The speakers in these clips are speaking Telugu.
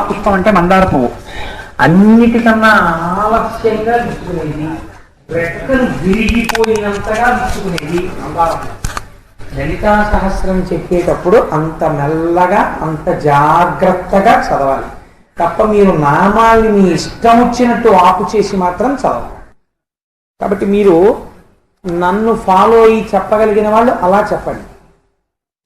పుష్పం అంటే మందార పువ్వు. అన్నిటికన్నా ఆలస్యంగా విచ్చుకునేది, రెక్కలు విరిగిపోయినంతగా విచ్చుకునేది మందార పువ్వు. లలితా సహస్రం చెప్పేటప్పుడు అంత మెల్లగా అంత జాగ్రత్తగా చదవాలి తప్ప మీరు నామాల్ని మీ ఇష్టం వచ్చినట్టు ఆపు చేసి మాత్రం చదవాలి. కాబట్టి మీరు నన్ను ఫాలో అయ్యి చెప్పగలిగిన వాళ్ళు అలా చెప్పండి.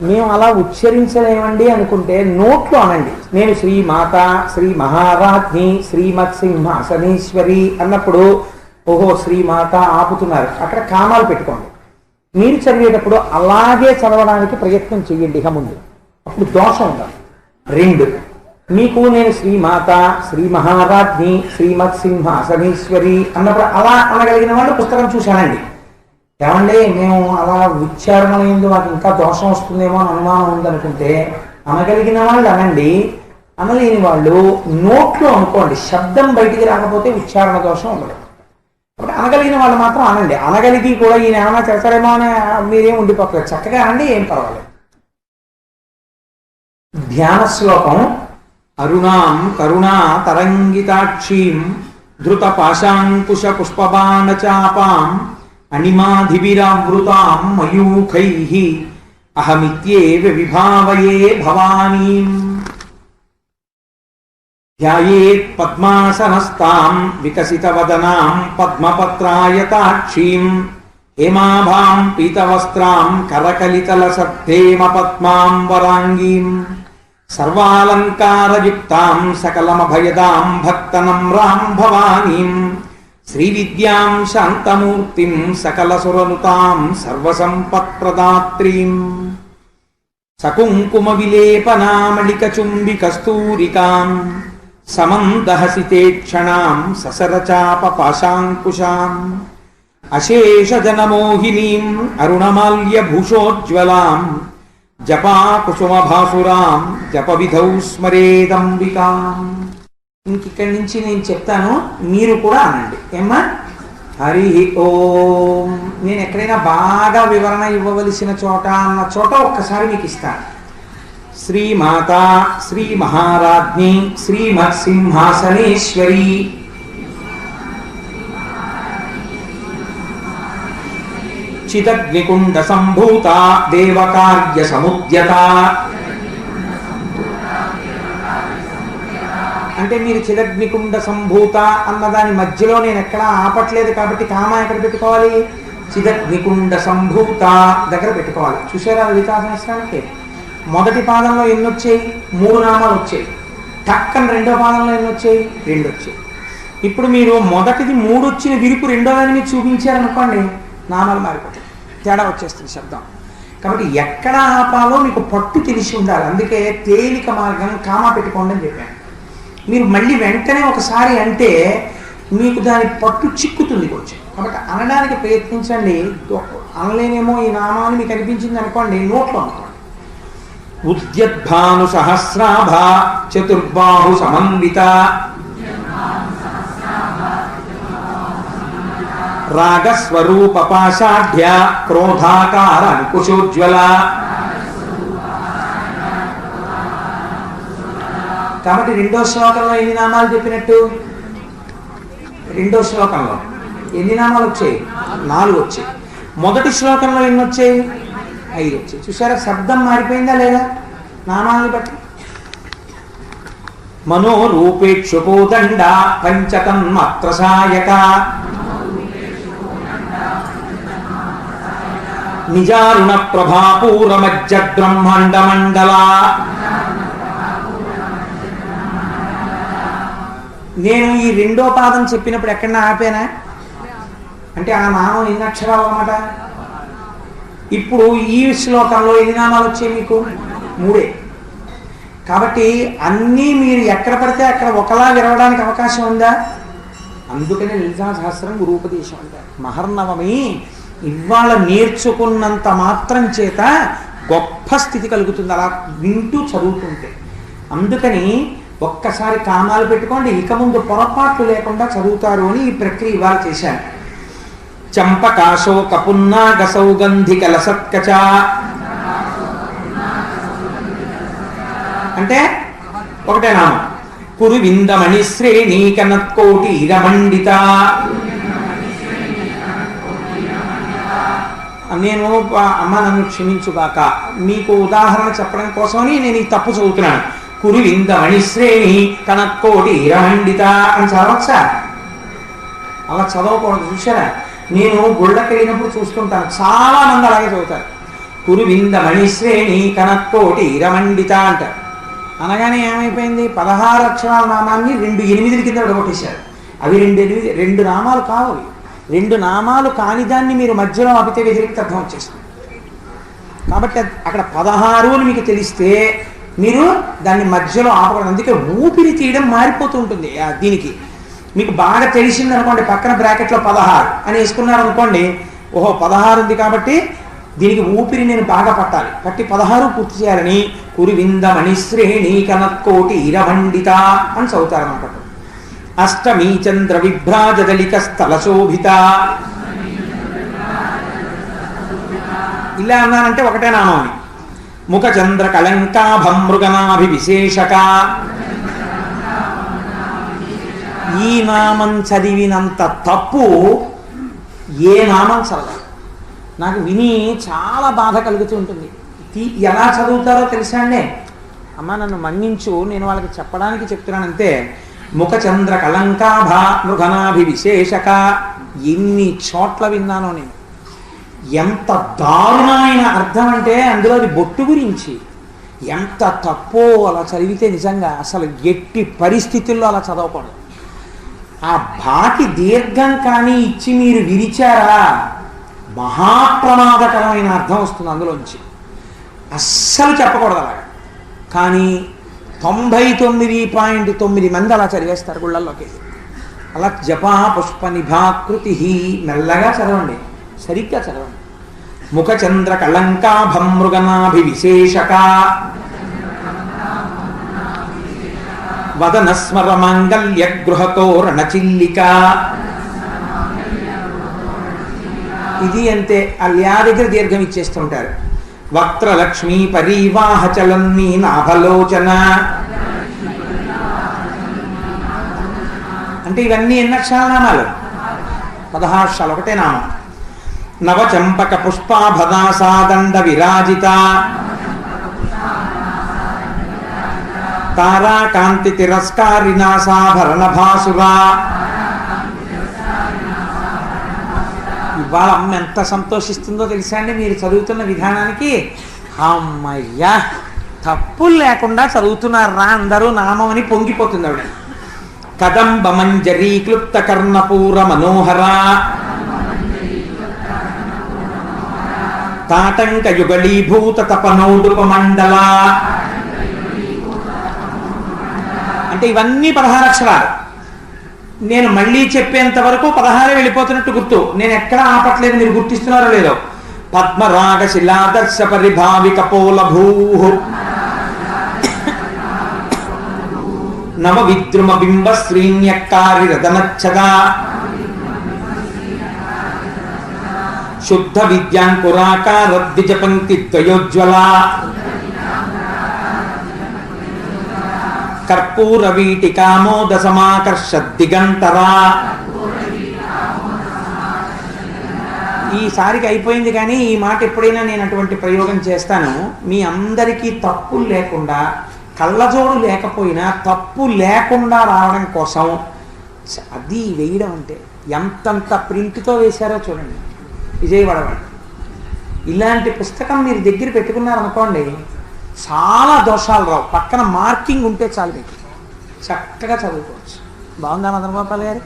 మేము అలా ఉచ్చరించలేమండి అనుకుంటే నోట్లో అనండి. నేను శ్రీమాత శ్రీ మహారాజ్ని శ్రీమత్ సింహాసనేశ్వరి అన్నప్పుడు ఓహో శ్రీమాత ఆపుతున్నారు, అక్కడ కామాలు పెట్టుకోండి. మీరు చదివేటప్పుడు అలాగే చదవడానికి ప్రయత్నం చెయ్యండి ఇక ముందు, అప్పుడు దోషం ఉండదు. 2, మీకు నేను శ్రీమాత శ్రీ మహారాజ్ని శ్రీమత్ సింహాసనేశ్వరి అన్నప్పుడు అలా అనగలిగిన వాళ్ళు పుస్తకం చూశానండి. ఏమండి మేము అలా ఉచ్చారణ ఏందో నాకు ఇంకా దోషం వస్తుందేమో అని అనుమానం ఉందనుకుంటే అనగలిగిన వాళ్ళు అనండి, అనలేని వాళ్ళు నోట్లో అనుకోండి. శబ్దం బయటికి రాకపోతే ఉచ్చారణ దోషం ఉండదు. కాబట్టి అనగలిగిన వాళ్ళు మాత్రం అనండి. అనగలిగి కూడా ఈయన ఏమైనా చేస్తారేమో అని మీరేం ఉండిపోతారు, చక్కగా అనండి, ఏం పర్వాలేదు. ధ్యాన శ్లోకం. అరుణాం కరుణా తరంగితాక్షీం ధృత పాశాంకుశ పుష్పబాణ చాపాం అణిమాధివిరావృతాం మయూఖైః అహమిత్యేవ విభావయే భవానీం ధ్యాయేత్ పద్మాసనస్తాం వికసితవదనాం పద్మపత్రాయతాక్షీం హేమాభాం పీతవస్త్రాం కరకలితలసద్ధేమ పద్మాం వరాంగీం సర్వాలంకారయుక్తాం సకలమభయదాం భక్తనమ్రాం భవానీం శ్రీవిద్యాం శాంతమూర్తిం సకలసురనుతాం సర్వసంపత్ప్రదాత్రీం సకుంకుమ విలేపనామళికచుంబికస్తూరికాం సమందహసితేక్షణాం ససరచాప పాశాంకుశాం అశేషజనమోహినీం అరుణమాల్యభూషోజ్వలాం జపాకుసుమభాసురాం జపవిధౌ స్మరేదంబికాం. ఇంకిక్కడి నుంచి నేను చెప్తాను, మీరు కూడా అనండి. ఏమ్మా? హరి ఓం. నేను ఎక్కడైనా బాగా వివరణ ఇవ్వవలసిన చోట అన్న చోట ఒక్కసారి మీకు ఇస్తాను. శ్రీమాత శ్రీ మహారాజ్ని శ్రీమత్ సింహాసనేశ్వరి చిదగ్నికుండ సంభూత దేవకార్య సముద్యత. అంటే మీరు చిదగ్నికుండ సంభూత అన్నదాని మధ్యలో నేను ఎక్కడా ఆపట్లేదు కాబట్టి కామా ఎక్కడ పెట్టుకోవాలి? చిదగ్నికుండ సంభూత దగ్గర పెట్టుకోవాలి. చూసారా లలితా సహస్రానికి మొదటి పాదంలో ఎన్ని వచ్చాయి? 3 నామాలు వచ్చాయి. టక్కన రెండో పాదంలో ఎన్ని వచ్చాయి? 2 వచ్చాయి. ఇప్పుడు మీరు మొదటిది 3 వచ్చిన విరుపు రెండో దాన్ని మీరు చూపించారనుకోండి, నామాలు మారిపోతాయి, తేడా వచ్చేస్తుంది శబ్దం. కాబట్టి ఎక్కడ ఆపాలో మీకు పట్టు తెలిసి ఉండాలి. అందుకే తేలిక మార్గం కామా పెట్టుకోండి అని చెప్పాను. మీరు మళ్ళీ వెంటనే ఒకసారి అంటే మీకు దాని పట్టు చిక్కుతుంది కొంచెం. కాబట్టి అనడానికి ప్రయత్నించండి. అనలేనేమో ఈ నామాన్ని మీకు అనిపించింది అనుకోండి, నోట్లో అనుకోండి. ఉద్యద్భాను సహస్రాభ చతుర్బాహు సమన్విత రాగస్వరూప పాషాఢ్య క్రోధాకార అంకుశోజ్వల. కాబట్టి రెండో శ్లోకంలో ఎన్ని నామాలు చెప్పినట్టు? రెండో శ్లోకంలో ఎన్ని నామాలు వచ్చాయి? 4 వచ్చాయి. మొదటి శ్లోకంలో ఎన్ని వచ్చాయి? 5 వచ్చాయి. చూసారా శబ్దం మారిపోయిందా లేదా నామాలని బట్టి? మనోరూపేక్షుపోదండ పంచతన్మాత్ర సాయక నిజారుణ ప్రభాపూర మధ్య బ్రహ్మాండ మండల. నేను ఈ రెండో పాదం చెప్పినప్పుడు ఎక్కడన్నా ఆపేనా? అంటే ఆ నామం ఎన్ని అక్షరాలు అన్నమాట. ఇప్పుడు ఈ శ్లోకంలో ఎన్ని నామాలు వచ్చాయి మీకు? 3. కాబట్టి అన్నీ మీరు ఎక్కడ పడితే అక్కడ ఒకలా విరవడానికి అవకాశం ఉందా? అందుకని లలితా సహస్రం గురూపదేశం అంటారు. మహర్నవమి ఇవాళ నేర్చుకున్నంత మాత్రం చేత గొప్ప స్థితి కలుగుతుంది అలా వింటూ చదువుతుంటే. అందుకని ఒక్కసారి కామాలు పెట్టుకోండి, ఇక ముందు పొరపాట్లు లేకుండా చదువుతారు అని ఈ ప్రక్రియ ఇవాళ చేశాను. చంపకాశోక పున్నాగ సౌగంధిక లసత్కచ అంటే ఒకటే నామం. కురు విందమణి శ్రేణి కనత్కోటి రమండిత. నేను అమ్మ నన్ను క్షమించుగాక, మీకు ఉదాహరణ చెప్పడం కోసమని నేను ఈ తప్పు చదువుతున్నాను. కురు విందమణి శ్రేణి కనత్కోటి రమండిత అని చదవచ్చా? అలా చదవకూడదు. చూసారా, నేను గుళ్ళకి వెళ్ళినప్పుడు చూస్తుంటాను, చాలా మంది అలాగే చదువుతారు. కురు విందమణి శ్రేణి కనత్కోటి రమండిత అంటారు. అనగానే ఏమైపోయింది, 16 అక్షరాల నామాన్ని 2 8 కింద విడగొట్టేశారు. అవి 2 నామాలు కావు. 2 నామాలు కాని దాన్ని మీరు మధ్యలో ఆపితే వ్యతిరేకత అర్థం వచ్చేస్తుంది. కాబట్టి అక్కడ 16 అని మీకు తెలిస్తే మీరు దాన్ని మధ్యలో ఆపకూడదు. అందుకే ఊపిరి తీయడం మారిపోతూ ఉంటుంది. దీనికి మీకు బాగా తెలిసింది అనుకోండి, పక్కన బ్రాకెట్లో 16 అని వేసుకున్నారు అనుకోండి, ఓహో 16 ఉంది కాబట్టి దీనికి ఊపిరి నేను బాగా పట్టాలి, పట్టి 16 పూర్తి చేయాలని కురు విందమణి శ్రేణి కనత్కోటి ఇరవండిత అని చదువుతారన్నమాట. అష్టమీ చంద్ర విభ్రాజదలిక స్థల శోభిత. ఇలా అన్నానంటే ఒకటే నామం అని. ముఖ చంద్ర కళంకాభం మృగనాభి విశేషక. ఈ నామం చదివినంత తప్పు ఏ నామం చదవాలి. నాకు విని చాలా బాధ కలుగుతూ ఉంటుంది. ఎలా చదువుతారో తెలుసా అండి? అమ్మ నన్ను మన్నించు, నేను వాళ్ళకి చెప్పడానికి చెప్తున్నానంతే. ముఖ చంద్ర కళంకాభ మృగనాభి విశేషక. ఎన్ని చోట్ల విన్నానో నేను. ఎంత దారుణమైన అర్థం అంటే అందులో అది బొట్టు గురించి. ఎంత తప్పో అలా చదివితే నిజంగా అసలు ఎట్టి పరిస్థితుల్లో అలా చదవకూడదు. ఆ బాకి దీర్ఘం కానీ ఇచ్చి మీరు విరిచారా, మహాప్రమాదకరమైన అర్థం వస్తుంది అందులోంచి. అస్సలు చెప్పకూడదు అలాగా. కానీ 99.9 మంది అలా చదివేస్తారు గుళ్ళల్లోకి. అలా జపా పుష్ప నిభాకృతి. మెల్లగా చదవండి, సరిగ్గా చదవండి. ముఖ చంద్ర కళంకాభం మృగనాభి విశేషక. వదన స్మర మాంగల్య గృహతోరణ చిల్లిక. ఇది అంతే. ఆ ల్యా దగ్గర దీర్ఘం ఇచ్చేస్తుంటారు. వక్త్రలక్ష్మీ పరీవాహ చలన్నీ నాభలోచన. అంటే ఇవన్నీ ఎన్ని అక్షరాల నామాలు? 16 అక్షరాలు, ఒకటే నామం. నవచంపక పుష్పాభదాసాదండ విరాజిత. తారాకాంతి తిరస్కారినాసాభరణ భాసురా. ఇవాళ అమ్మ ఎంత సంతోషిస్తుందో తెలుసా అండి మీరు చదువుతున్న విధానానికి. అమ్మయ్యా, తప్పులు లేకుండా చదువుతున్నారా అందరూ నామం అని పొంగిపోతుంది ఆవిడ. కదంబ మంజరీ క్లుప్త కర్ణపూర మనోహర. తాటంక యుగళీభూత తపనౌడుపమండల. అంటే ఇవన్నీ 16 అక్షరాలు. నేను మళ్ళీ చెప్పేంత వరకు 16 వెళ్ళిపోతున్నట్టు గుర్తు. నేను ఎక్కడా ఆపట్లేదు, మీరు గుర్తిస్తున్నారో లేదో. పద్మరాగ శిలాదర్శ పరిభావిక పోలభూ. నవ విద్రుమ బింబ శ్రీన్యక్కారి రదనచ్చద. శుద్ధ విద్యాంకురాకార ద్విజపంక్తి ద్వయోజ్వల. కర్పూర వీటికామోద సమాకర్ష దిగంతరా. ఈసారికి అయిపోయింది, కానీ ఈ మాట ఎప్పుడైనా నేను అటువంటి ప్రయోగం చేస్తాను. మీ అందరికీ తప్పులు లేకుండా, కళ్ళజోడు లేకపోయినా తప్పు లేకుండా రావడం కోసం అది వేయడం. అంటే ఎంతంత ప్రింట్తో వేశారో చూడండి విజయవాడ వాళ్ళు. ఇలాంటి పుస్తకం మీరు దగ్గర పెట్టుకున్నారనుకోండి, చాలా దోషాలు రావు. పక్కన మార్కింగ్ ఉంటే చాలు, మీకు చక్కగా చదువుకోవచ్చు. బాగుందా మదనగోపాల్ గారు?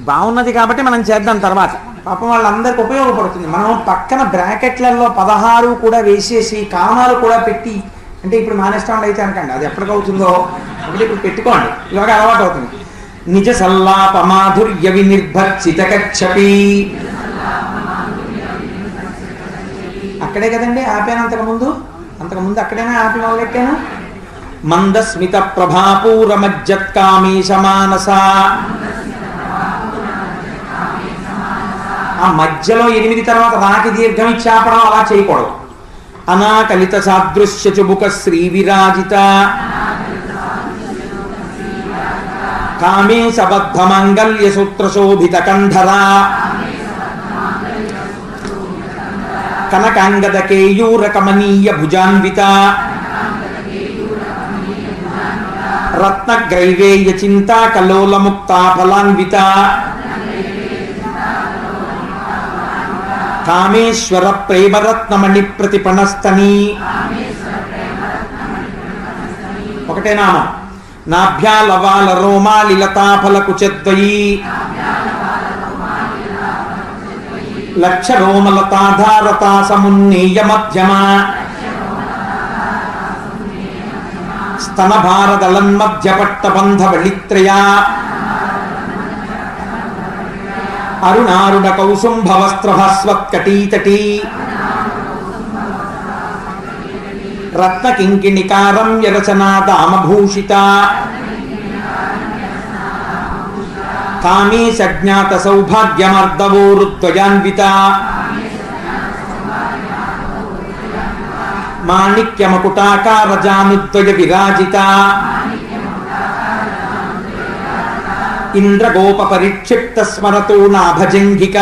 బాగున్నది కాబట్టి మనం చేద్దాం తర్వాత. పాపం వాళ్ళందరికీ ఉపయోగపడుతుంది. మనం పక్కన బ్రాకెట్లలో 16 కూడా వేసేసి కామాలు కూడా పెట్టి, అంటే ఇప్పుడు మానేస్తాం అయితే అనకండి, అది ఎప్పటికవుతుందో ఒకటి ఇప్పుడు పెట్టుకోండి, ఇలాగ అలవాటు అవుతుంది. నిజ సల్లాప మాధుర్య వినిర్భర్చిత కచ్చపి. అక్కడే కదండి ఆపాను అంతకుముందు అక్కడైనా ఆపి మొదలెట్టాను. మందస్మిత ప్రభాపూర మజ్జత్కామీశ మానస. ఆ మధ్యలో 8 తర్వాత రాకి దీర్ఘం ఇచ్చాపడం అలా చేయకూడదు. అనాకలిత సాదృశ్య చుబుక శ్రీ విరాజిత. కామేశబద్ధ మాంగళ్య సూత్రశోభిత కంధరా కనకాంగద కేయూర కమనీయ భుజాన్విత రత్నగ్రైవేయ చింతా కలోల ముక్తా ఫలాన్విత కామేశ్వర ప్రేమరత్నమణి ప్రతిపణస్తని ఒకటే నామం. నాభ్యాలవాల రోమాలి లతాఫల కుచద్వయీ లక్ష రోమలతాధారతా సమున్నీయ మధ్యమ స్తన భారదళన్మధ్యపట్టబంధ బళిత్రయా అరుణారుణ కౌసుంభవస్త్రభస్వత్కటీతటీ రత్నకింకిణికారం యరచనా దామభూషిత కామేశజ్ఞాత సౌభాగ్యమర్దవోరుద్వయాన్విత మాణిక్యమకుటాకార జానుద్వయ విరాజిత ఇంద్రగోప పరిక్షిప్త స్మరతో నాభజంఘిక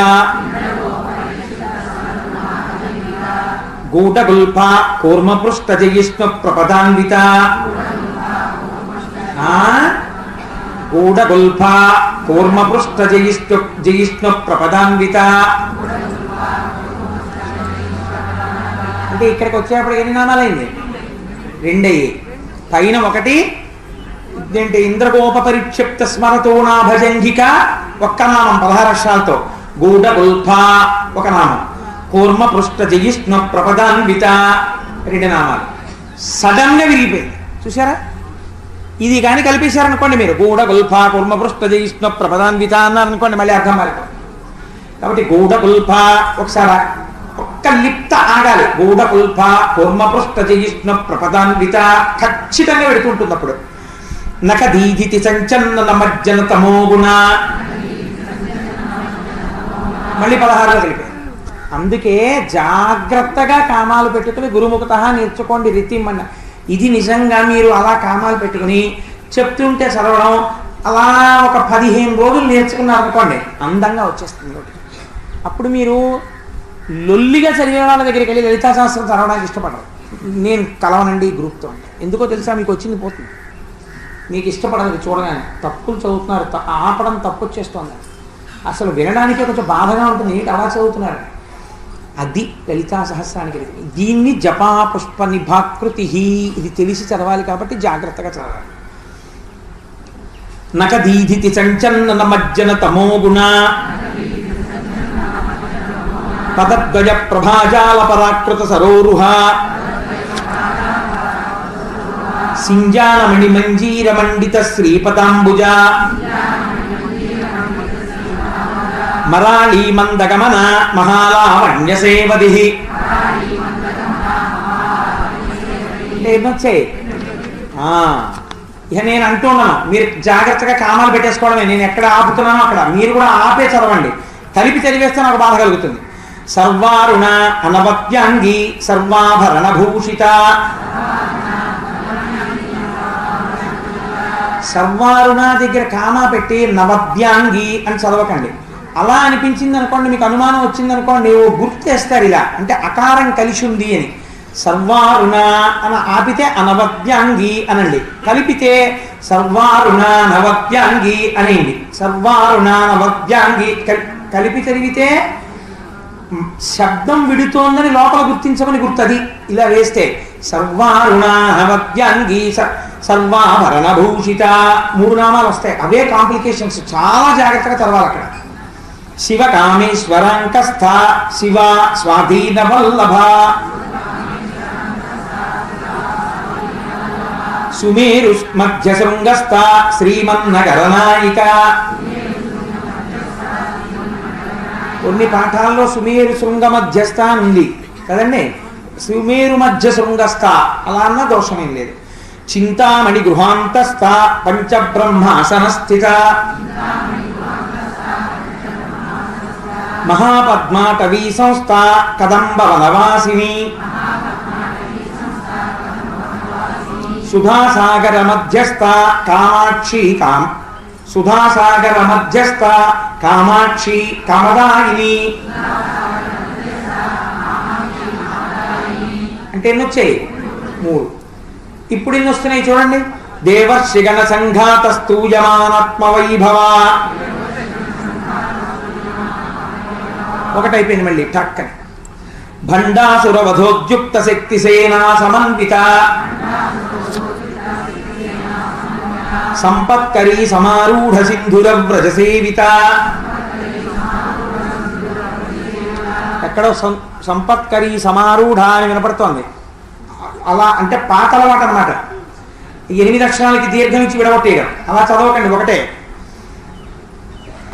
గూఢగుల్ఫ కూర్మపృష్ఠ జయిష్ణు ప్రపదాన్విత గూఢగుల్ఫ కూర్మపృష్ఠ జయిష్ణు ప్రపదాన్విత. అంటే ఇక్కడికి వచ్చేటప్పుడు ఎన్ని నామాలైంది? రెండయ్యి. పైన ఒకటి ఏంటి? ఇంద్రగోప పరిక్షిప్త స్మరతో నాభజంఘిక ఒక్క నామం 16 అక్షరాలతో. గూఢగుల్ఫ ఒక నామం. కూర్మ పృష్ఠ జయిష్ణు ప్రపదాన్విత 2 నామాలు. సడన్ గా విరిగిపోయింది చూసారా? ఇది కానీ కల్పించారనుకోండి మీరు, గూఢగుల్ఫ కూర్మ పృష్ఠ జయిష్ణు ప్రపదాన్విత అన్నారు అనుకోండి, మళ్ళీ అర్థం మారిపోతుంది. కాబట్టి గూఢగుల్ఫ ఒకసారి ఒక్క లిప్త ఆగాలి. గూఢగుల్ఫ కూర్మ పృష్ఠ జయిష్ణు ప్రపదాన్విత ఖచ్చితంగా పెడుతుంటుంది. అప్పుడు నకదీధితి సంచన్న మజ్జన తమోగుణ మళ్ళీ 16లో కలిపారు. అందుకే జాగ్రత్తగా కామాలు పెట్టుకుని గురుముఖత నేర్చుకోండి రీతిమన్న. ఇది నిజంగా మీరు అలా కామాలు పెట్టుకుని చెప్తుంటే చదవడం అలా ఒక 15 రోజులు నేర్చుకున్నారనుకోండి, అందంగా వచ్చేస్తుంది. అప్పుడు మీరు లొల్లిగా చదివే వాళ్ళ దగ్గరికి వెళ్ళి లలితా శాస్త్రం చదవడానికి ఇష్టపడరు. నేను కలవనండి గ్రూప్తో అంటే. ఎందుకో తెలుసా? మీకు వచ్చింది పోతుంది. మీకు ఇష్టపడదు చూడగానే. తప్పులు చదువుతున్నారు, ఆపడం తప్పు వచ్చేస్తుంది. అసలు వినడానికి కొంచెం బాధగా ఉంటుంది, ఏంటి అలా చదువుతున్నారు. అది లలితా సహస్రానికి. దీన్ని జపా పుష్ప నిభాకృతి, ఇది తెలిసి చదవాలి కాబట్టి జాగ్రత్తగా చదవాలి. నకదీధితి సంచన్న మజ్జన తమోగుణ పదద్వయ ప్రభాజాల పరాకృత సరోరుహ సింజానమణి మంజీర మండిత శ్రీపదాంబుజ మరాళీ మందగమన మహాలావణ్య సేవది. ఏమొచ్చాయి? ఇక నేను అంటున్నాను, మీరు జాగ్రత్తగా కామాలు పెట్టేసుకోవడమే. నేను ఎక్కడ ఆపుతున్నానో అక్కడ మీరు కూడా ఆపే చదవండి. కలిపి చదివేస్తే నాకు బాధ కలుగుతుంది. సర్వారుణ అనవత్యాంగి సర్వాభరణ భూషిత. సర్వారుణ దగ్గర కామా పెట్టి నవద్యాంగి అని చదవకండి. అలా అనిపించింది అనుకోండి, మీకు అనుమానం వచ్చింది అనుకోండి, ఓ గుర్తేస్తారు ఇలా, అంటే అకారం కలిసి ఉంది అని. సర్వారుణ అని ఆపితే అనవద్యాంగి అనండి, కలిపితే సర్వారుణ నవద్యాంగి అనేయండి. సర్వారుణ నవద్యాంగి కలిపి చదివితే శబ్దం విడుతోందని లోపల గుర్తించమని గుర్తది. ఇలా వేస్తే సర్వారుణ నవద్యాంగి సర్వాభరణ భూషిత 3 నామాలు వస్తాయి. అవే కాంప్లికేషన్స్. చాలా జాగ్రత్తగా చదవాలి అక్కడ. శివ కామేశ్వరాంకస్థ శివ స్వాధీన వల్లభ సుమేరు మధ్య శృంగస్థ శ్రీమన్నగరనాయిక. కొన్ని పాఠాల్లో సుమేరు శృంగ మధ్యస్థ ఉంది కదండి. సుమేరు మధ్య శృంగస్థ అలా అన్న దోషమేం లేదు. చింతామణి గృహాంతస్థ పంచబ్రహ్మాసనస్థిత మహాపద్మాటవీ సంస్థ కదంబ వనవాసిని సుధాసాగర మధ్యస్థ కామాక్షి సుధాసాగర మధ్యస్థ కామాక్షి కామదాయిని. అంటే ఎన్ని వచ్చాయి? 3. ఇప్పుడు ఎన్ని వస్తున్నాయి చూడండి. దేవర్షిగణ సంఘాత స్తూయమానాత్మ వైభవ. ఒకటైపోయింది మళ్ళీ టక్కని. భండాసుర వధోద్యుక్త శక్తి సేనా సమన్విత సంపత్కరీ సమారూఢ సింధుర వ్రజ సేవిత. ఎక్కడో సంపత్కరీ సమారూఢ అని వినపడుతోంది. అలా అంటే పాతలవాట అనమాట. 8 అక్షరాలకి దీర్ఘం ఇచ్చి విడగొట్టేయడం. అలా చదవకండి, ఒకటే.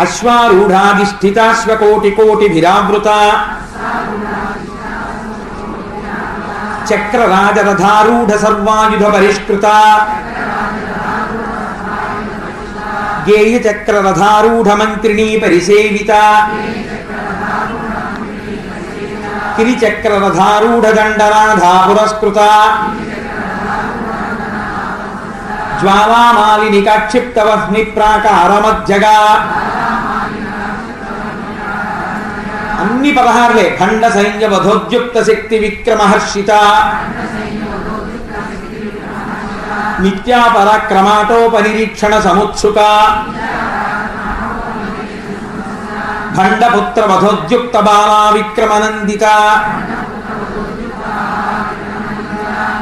అశ్వారూఢాధిష్ఠితాశ్వకోటి కోటి భిరావృత చక్రరాజరథారూఢ సర్వాయుధ పరిష్కృత గేయ చక్రరథారూఢ మంత్రిణీ పరిసేవిత కిరిచక్రరథారూఢ దండనాథా పురస్కృత జ్వాలామాలిని కాక్షిప్తవహ్ని ప్రాకారమధ్యగా. అన్ని 16లే. ఖండ సైన్య వధోద్యుక్త శక్తి విక్రమహర్షిత నిత్యా పరాక్రమాటోపనిరీక్షణ సముత్సుక భండపుత్ర వధోద్యుక్త బాలా విక్రమనందిత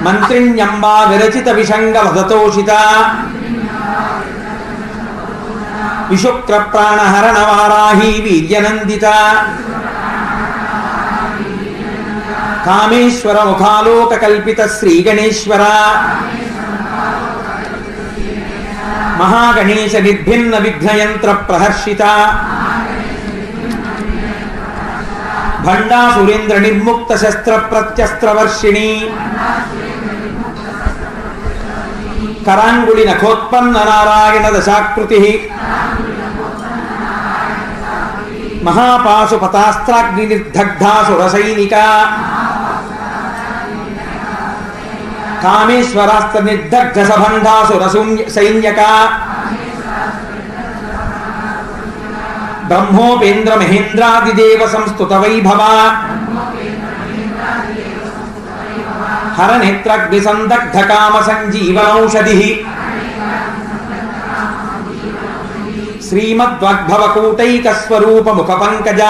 మంత్రిణ్యంబా విరచిత విషంగ వధతోషిత విశుక్ర ప్రాణహరణ వారాహీ వీర్యనందిత కామేశ్వర ముఖాలోక కల్పిత శ్రీ గణేశ్వర మహాగణేశ నిర్భిన్న విఘ్నయంత్ర ప్రహర్షిత భండాసురేంద్ర నిర్ముక్త శస్త్ర ప్రత్యస్త్రవర్షిణి కరాంగుళి నఖోత్పన్న నారాయణ దశాకృతి మహాపాశుపతాస్త్రాగ్ని నిర్దగ్ధాసురసైనిక కామేశ్వరాస్త్ర నిర్దగ్ధ సభండాసుర సైన్యక బ్రహ్మోపేంద్ర మహేంద్రాదిదేవ సంస్తుత వైభవ హరనేత్రగ్ని సందగ్ధ కామ సంజీవనౌషధి శ్రీమద్వాగ్భవకూటైక స్వరూప ముఖ పంకజ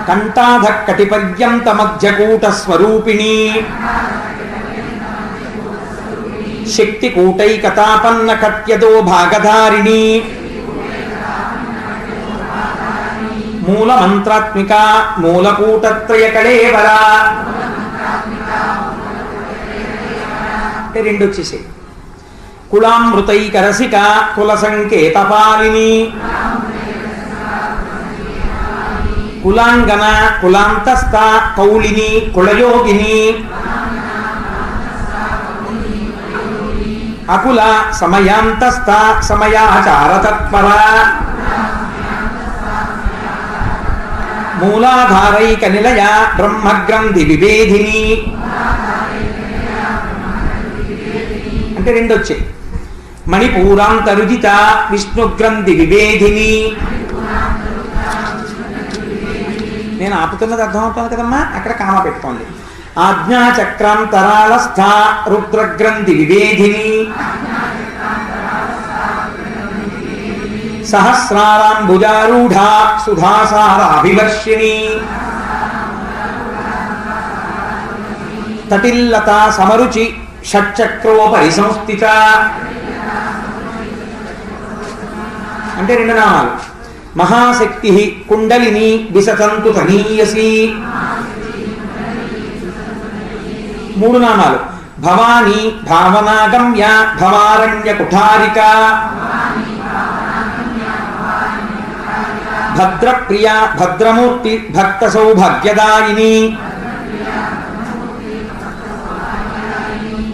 కంఠాధ కటిపర్యంత మధ్యకూట స్వరూపిణి శక్తికూటైకతాపన్న కట్యదో భాగధారిణి మూలమంత్రాత్మిక మూలకూటత్రయ కళేవర. అంటే 2 వచ్చేసాయి. కులామృతైక రసిక కుల సంకేతపాలిని కులాంగన కులాంతస్థ కౌలిని కులయోగిని అకుల సమయాంతస్థ సమయాచార తత్పర మూలాధారైక నిలయ బ్రహ్మగ్రంథి విభేదిని. అంటే 2 వచ్చాయి. మణిపూరాంతరుజిత విష్ణుగ్రంథి విభేదిని. నేను ఆపుతున్నది అర్థమవుతుంది కదమ్మా, అక్కడ కామ పెట్టుకోండి. ఆజ్ఞాచక్రాంతరాలస్థ రుద్రగ్రంథి విభేదిని. సహస్రారాంబుజారూఢ సుధాసారాభివర్షిణి. తటిల్లత సమరుచి షట్చక్రోపరి సంస్థిత. అంటే 2 నామాలు. మహాశక్తి కుండలిని విసతంతు తనీయసి. 3 నామాలు. భవానీ భావనాగమ్య భవారణ్య కుఠారిక. భద్రప్రియ భద్రమూర్తి భక్త సౌభాగ్యదాయిని.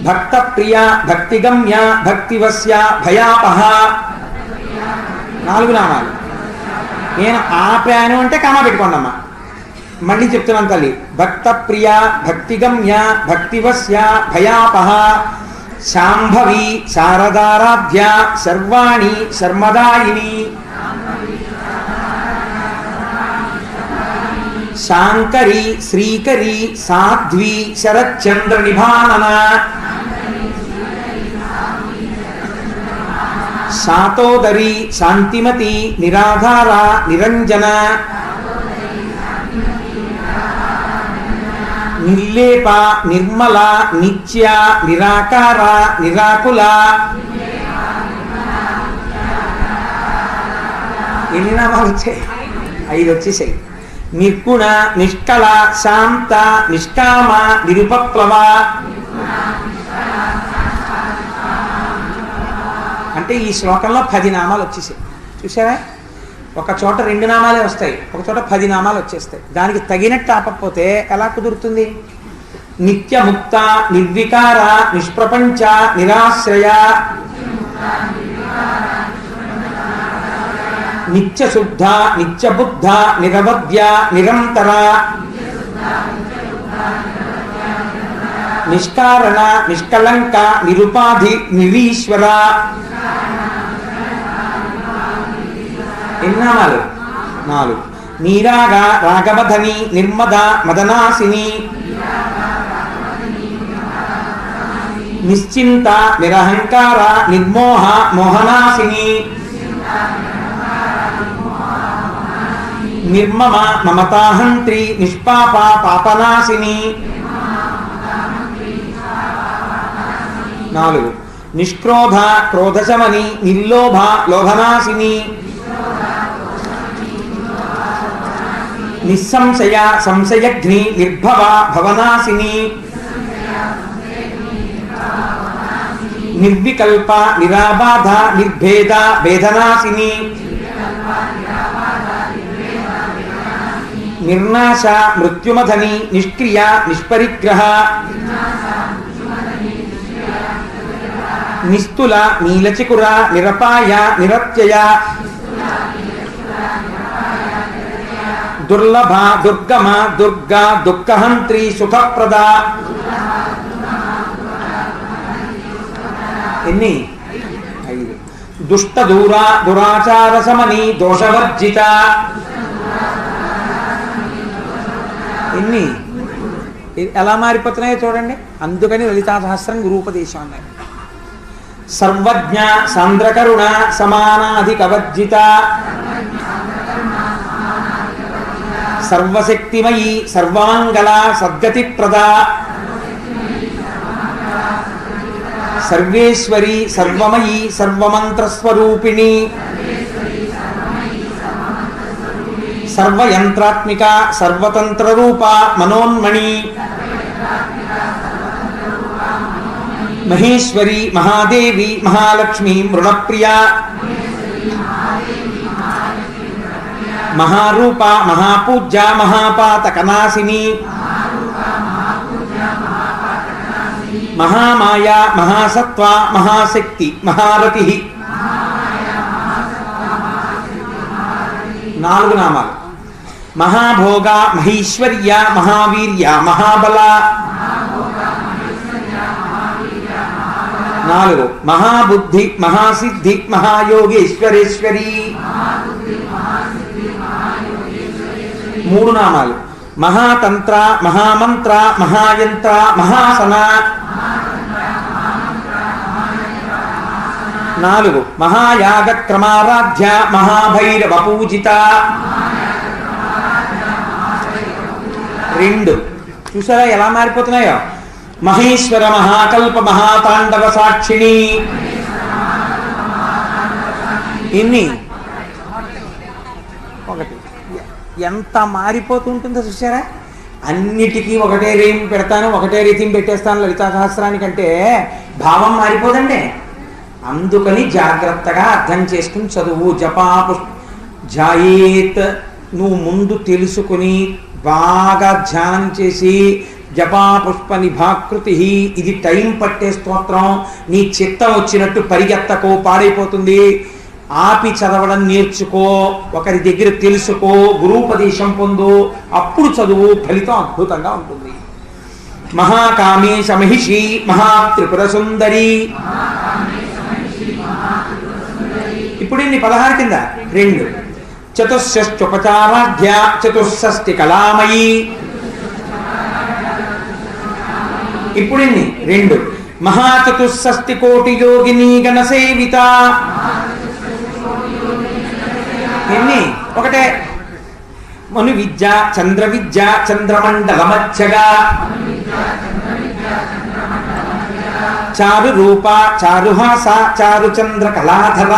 భక్త ప్రియ భక్తిగమ్య భక్తివస్య భయాపహ. 4 నామాలు. నేను ఆపాను అంటే కామా పెట్టుకోండి అమ్మా. మళ్ళీ చెప్తున్నాను తల్లి. భక్త ప్రియ భక్తిగమ్య భక్తివస్య భయాపహ శాంభవి శారదారాధ్య సర్వాణి శర్మదాయిని శాంకరి శ్రీకరి సాధ్వి శరచంద్ర నిభానన శాతోదరి శాంతిమతి నిరాధార నిరంజన నిర్లేప నిర్మల నిత్య నిరాకార నిరాకుల. ఎన్ని నామాలు వచ్చాయి? 5 వచ్చేసాయి. నిర్గుణ నిష్కళ శాంత నిష్కామ నిరుపప్లవ. అంటే ఈ శ్లోకంలో 10 నామాలు వచ్చేసాయి. చూసారా? ఒక చోట 2 నామాలే వస్తాయి, ఒక చోట 10 నామాలు వచ్చేస్తాయి. దానికి తగినట్టు ఆపకపోతే ఎలా కుదురుతుంది? నిత్యముక్త నిర్వికార నిష్ప్రపంచ నిరాశ్రయ నిత్యశుద్ధ నిత్యబుద్ధ నిరవధ్య నిరంతర నిష్కారణ నిష్కళంక నిరుపాధి నిరీశ్వర. ఎన్నామాలు? 4. నీరాగ రాగవధని నిర్మద మదనాసిని నిశ్చింత నిరహంకార నిర్మోహ మోహనాసిని నిర్మమ మమతాహంత్రి నిష్పాప పాపనాశిని. 4. నిష్క్రోధ క్రోధశమని నిర్లోభ లోభనాశిని నిస్సంశయ సంశయఘ్ని నిర్భవ భవనాశిని నిర్వికల్ప నిరాబాధ నిర్భేద భేదనాశిని నిర్నాశ మృత్యుమధని నిష్క్రియ నిష్పరిగ్రహ నిస్తుల నీలచికుర నిరపాయ నిరత్యయ దుర్లభ దుర్గమ దుర్గా దుఃఖహంత్రి సుఖప్రద. ఎన్ని? 5. దుష్ట దూర దురాచార సమని దోషవర్జిత. ఎన్ని? ఎలా మారిపోతున్నాయో చూడండి. అందుకని లలితా సహస్రం గురూపదేశం అన్నారు. సర్వజ్ఞ సాంద్రకరుణ సమానాధికవర్జిత సర్వశక్తిమయీ సర్వమంగళ సద్గతి ప్రద సర్వేశ్వరి సర్వమయీ సర్వమంత్రస్వరూపిణి సర్వయంత్రాత్మిక సర్వతంత్రరూప మనోన్మణి మహేశ్వరి మహాదేవి మహాలక్ష్మి మృణప్రియ మహారూప మహాపూజ్య మహాపాతకనాశిని మహామాయ మహాసత్వ మహాశక్తి మహారతి. 4 నామాలు. మహాభోగ మహేశ్వర్య మహావీర్య మహాబల. 4. మహాబుద్ధి మహాసిద్ధి మహాయోగేశ్వరేశ్వరి. 3 నామాలు. మహాతంత్ర మహామంత్ర మహాయంత్ర మహాసన. 4. మహాయాగ క్రమారాధ్య మహాభైరవ పూజిత. 2. చూసారా ఎలా మారిపోతున్నాయో? మహేశ్వర మహాకల్ప మహాతాండవ సాక్షిణి. ఇన్ని 1. ఎంత మారిపోతుంటుందో చూసారా? అన్నిటికీ ఒకటే రేం పెడతాను, ఒకటే రీతిని పెట్టేస్తాను లలితా సహస్రానికంటే భావం మారిపోదండి. అందుకని జాగ్రత్తగా అర్థం చేసుకుని చదువు. జాయేత్ నువ్వు ముందు తెలుసుకుని బాగా ధ్యానం చేసి జపాపుష్ప నిభాకృతి, ఇది టైం పట్టే స్తోత్రం. నీ చిత్తం వచ్చినట్టు పరిగెత్తకో, పాడైపోతుంది. ఆపి చదవడం నేర్చుకో, ఒకరి దగ్గర తెలుసుకో, గురూపదేశం పొందు, అప్పుడు చదువు. ఫలితం అద్భుతంగా ఉంటుంది. మహాకామేశ మహిషి మహాత్రిపుర సుందరి. ఇప్పుడు ఇన్ని 16 కింద 2 చతుష్షష్ట్యుపచారాఢ్య చతుషష్టి కళామయీ. ఇప్పుడు ఇన్ని 2 మహాచతుషష్టి కోటి యోగిని గణ సేవిత. ఎన్ని? ఒకటే. మను విద్య చంద్ర విద్య చంద్రమండల మధ్యగా. చారు రూప చారుహాస చారు చంద్ర కళాధర.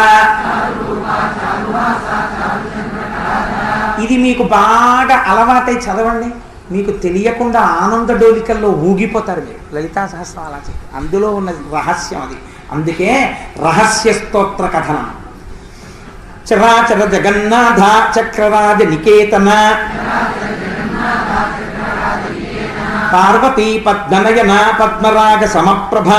ఇది మీకు బాగా అలవాటై చదవండి, మీకు తెలియకుండా ఆనంద డోలికల్లో ఊగిపోతారు మీరు. లలితా సహస్రం అలా చెప్పి అందులో ఉన్న రహస్యం అది. అందుకే రహస్య స్తోత్ర కథనం. చరాచర జగన్నాథ చక్రరాజ నికేతన పార్వతీ పద్మనయన పద్మరాగ సమప్రభ.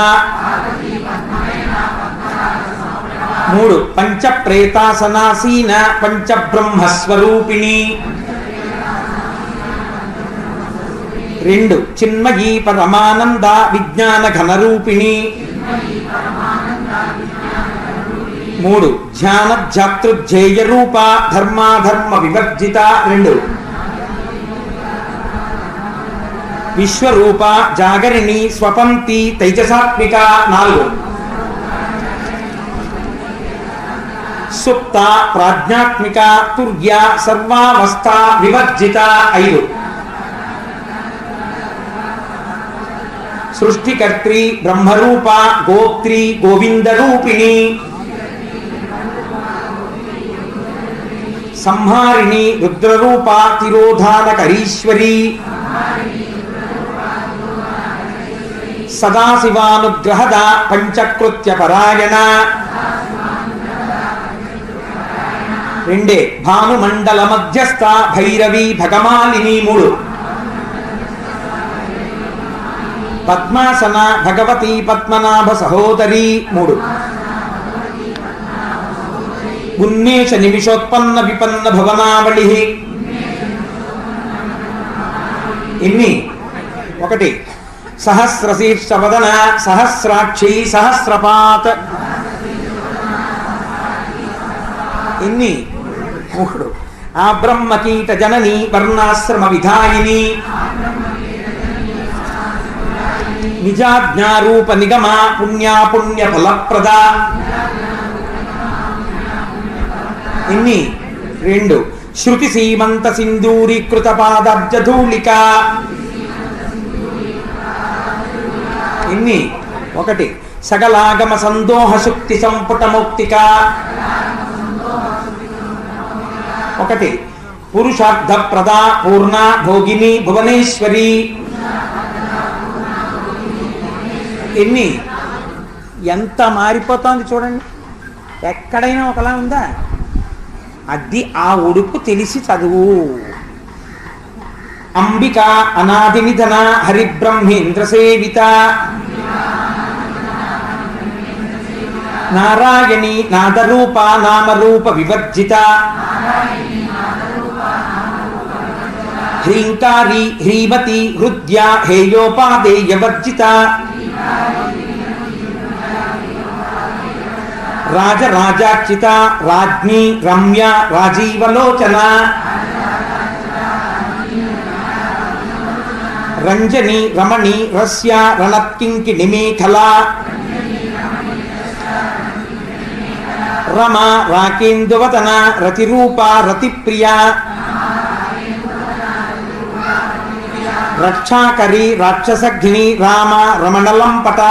3 పంచ ప్రేతాసనాసీన పంచబ్రహ్మస్వరూపిణి. 2 చిన్మయీ పరమానంద విజ్ఞాన ఘనరూపిణి. 3 ధ్యాన ధ్యాతృజ్జేయ రూప ధర్మాధర్మ వివర్జిత. 2 విశ్వరూప జాగరిణి స్వపంతి తైజసాత్మిక. 4 సుప్త ప్రాజ్ఞాత్మిక తుర్య సర్వావస్థ వివర్జిత. 5 సృష్టికర్త్రి బ్రహ్మరూప గోప్త్రి గోవిందరూపిణి. సంహారిణి రుద్రరూప తిరోధానకరీశ్వరి. సదాశివానుగ్రహద పంచకృత్య పరాయణ. 2 భానుమండల మధ్యస్థ భైరవి భగమాలిని. 3 పద్మాసన భగవతి పద్మనాభ సహోదరి. 3 ఉన్మేష నిమిషోత్పన్న విపన్న భవనావళి. ఇన్ని 1 సహస్రశీర్షవదన సహస్రాక్షి సహస్రపాత్. ఇన్ని 3 ఆ బ్రహ్మకీట జనని వర్ణాశ్రమ విధాయిని. నిజాజ్ఞారూప నిగమ పుణ్యాపుణ్య ఫలప్రద. ఇన్ని 2 శృతి సీమంత సింధూరీకృత పాదాబ్జధూళిక. ఇన్ని 1 సకలాగమ సందోహ శుక్తి సంపుట మౌక్తిక. 1 పురుషార్థ ప్రద పూర్ణ భోగిని భువనేశ్వరి. ఎన్ని? ఎంత మారిపోతోంది చూడండి. ఎక్కడైనా ఒకలా ఉందా? అది ఆ ఉడుపు తెలిసి చదువు. అంబిక అనాది నిధన హరిబ్రహ్మేంద్ర సేవిత. నారాయణి నాదరూప నామరూప వివర్జిత. హ్రీంకారి హ్రీమతి హృద్య హేయోపాదేయ వర్జిత. రాజరాజార్చిత రాజ్ఞి రమ్య రాజీవలోచన. రంజని రమణి రస్య రణత్కింకిణి మేఖల. రమ రాకేందువదన రతిరూప రతిప్రియ. రక్షాకరి రాక్షసఘ్ని రామ రమణలంపట.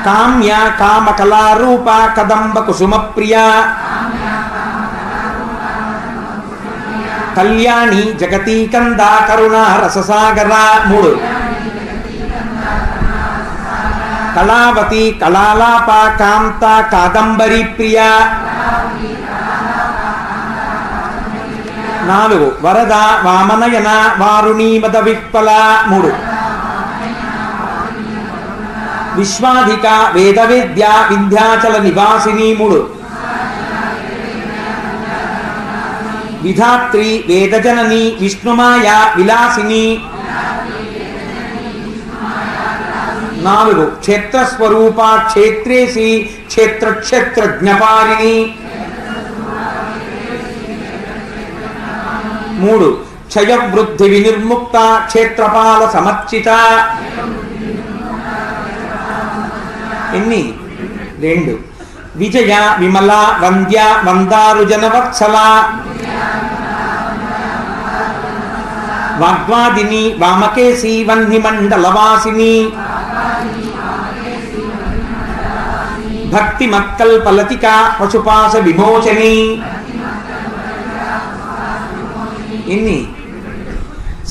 కామ్య కామకళారూప కదంబ కుసుమ ప్రియ. కళ్యాణి జగతీ కంద కరుణా రససాగర. 3 కళావతి కళాలాప కాంత కాదంబరి ప్రియ. 4 వరద వామనయన వారుణీ మద విప్పల. 3 విశ్వాధిక వేదవేద్య వింధ్యాచల నివాసిని. 3 విధాత్రి వేదజనని విష్ణుమాయ విలాసిని 4 క్షేత్రస్వరూప క్షేత్రేసి క్షేత్రజ్ఞపారిణి 3 క్షయవృద్ధి వినిర్ముక్త క్షేత్రపాల సమర్చిత ఎన్ని 2 విజయ విమల వంద్య వందారు జనవత్సల వాగ్వాదిని వామకేశి వహ్నిమండలవాసిని భక్తి మత్కల్పలతిక పశుపాశ విమోచని ఇన్ని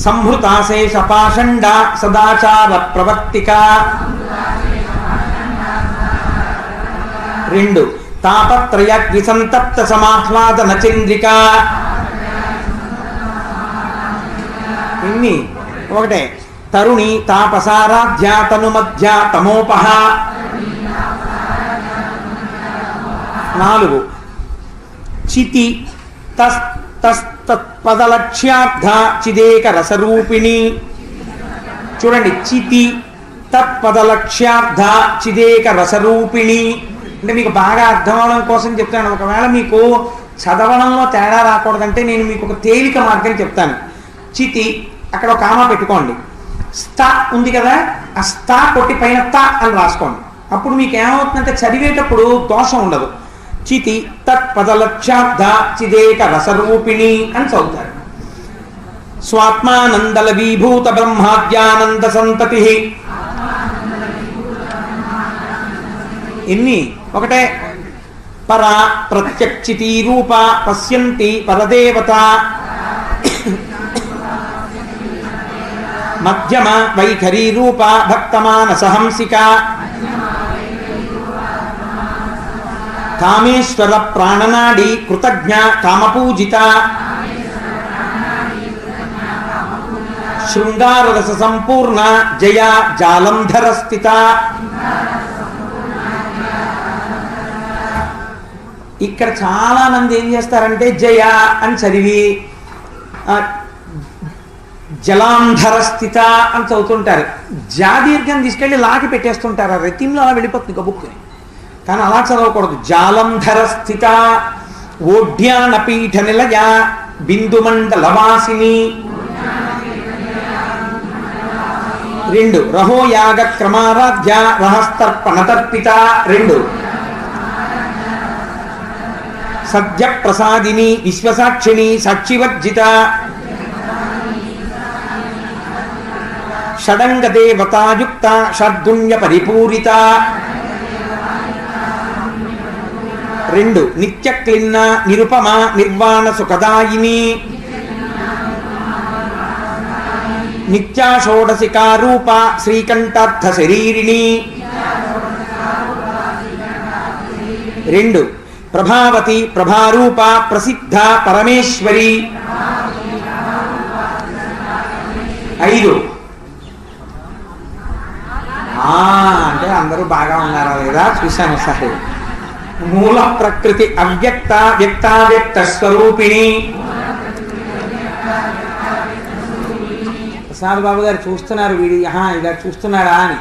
సంహృతాశేష పాషండ సదాచార ప్రవర్తిక 2 తాపత్రయ విసంతప్త సమాహ్లాదన చంద్రిక ఇన్ని 1 తరుణి తాపసారాధ్య తనుమధ్య తమోపహ 4 చితి తత్పదలక్ష్యార్థ చిదేక రసరూపిణి చూడండి చితి తత్పదలక్ష్యార్థ చిదేక రసరూపిణి అంటే మీకు బాగా అర్థం అవడం కోసం చెప్తాను. ఒకవేళ మీకు చదవడంలో తేడా రాకూడదంటే నేను మీకు ఒక తేలిక మార్గం చెప్తాను. చితి అక్కడ ఒక కామా పెట్టుకోండి, స్థ ఉంది కదా, ఆ స్థ కొట్టి పైన త అని రాసుకోండి. అప్పుడు మీకు ఏమవుతుందంటే చదివేటప్పుడు దోషం ఉండదు. చితి తత్పదలక్ష్యార్థ చిదేక రసరూపిణి అని చదువుతారు. స్వాత్మానందల విభూత బ్రహ్మాద్యానంద సంతతి ఎన్ని 1 పరా ప్రత్యక్షితి రూప పశ్యంతి పరదేవత మధ్యమ వైఖరీ రూప భక్తమానసహంసిక కామేశ్వర ప్రాణనాడి కృతజ్ఞ కామపూజిత శృంగారరస సంపూర్ణ జయ జాలంధర స్థిత ఇక్కడ చాలా మంది ఏం చేస్తారంటే జయ అని చదివి జలాంధర స్థిత అని చదువుతుంటారు. జాదీర్ఘం తీసుకెళ్ళి లాకి పెట్టేస్తుంటారు. ఆ రతింలో అలా వెళ్ళిపోతుంది కబుక్కుని. కానీ అలా చదవకూడదు. జాలంధర స్థిత ఓడ్యాన పీఠ నిలయ బిందుమండలవాసిని 2 రహోయాగ క్రమారాధ్య రహస్తర్పణతర్పిత 2 సద్య ప్రసాదిని విశ్వసాక్షిణి సాక్షివర్జిత షడంగ దేవతాయుక్త షడ్గుణ్య పరిపూరిత 2 నిత్యక్లిన్న నిరుపమ నిర్వాణ సుఖదాయిని నిత్యా షోడశికారూప శ్రీకంఠార్థ శరీరిణి 2 ప్రభావతి ప్రభారూప ప్రసిద్ధ పరమేశ్వరి 5 అంటే అందరూ బాగా ఉన్నారా లేదా చూశాను ఒకసారి. మూల ప్రకృతి అవ్యక్త వ్యక్తావ్యక్త స్వరూపిణి ప్రసాద్ బాబు గారు చూస్తున్నారు, వీడి ఇలా చూస్తున్నాడా అని.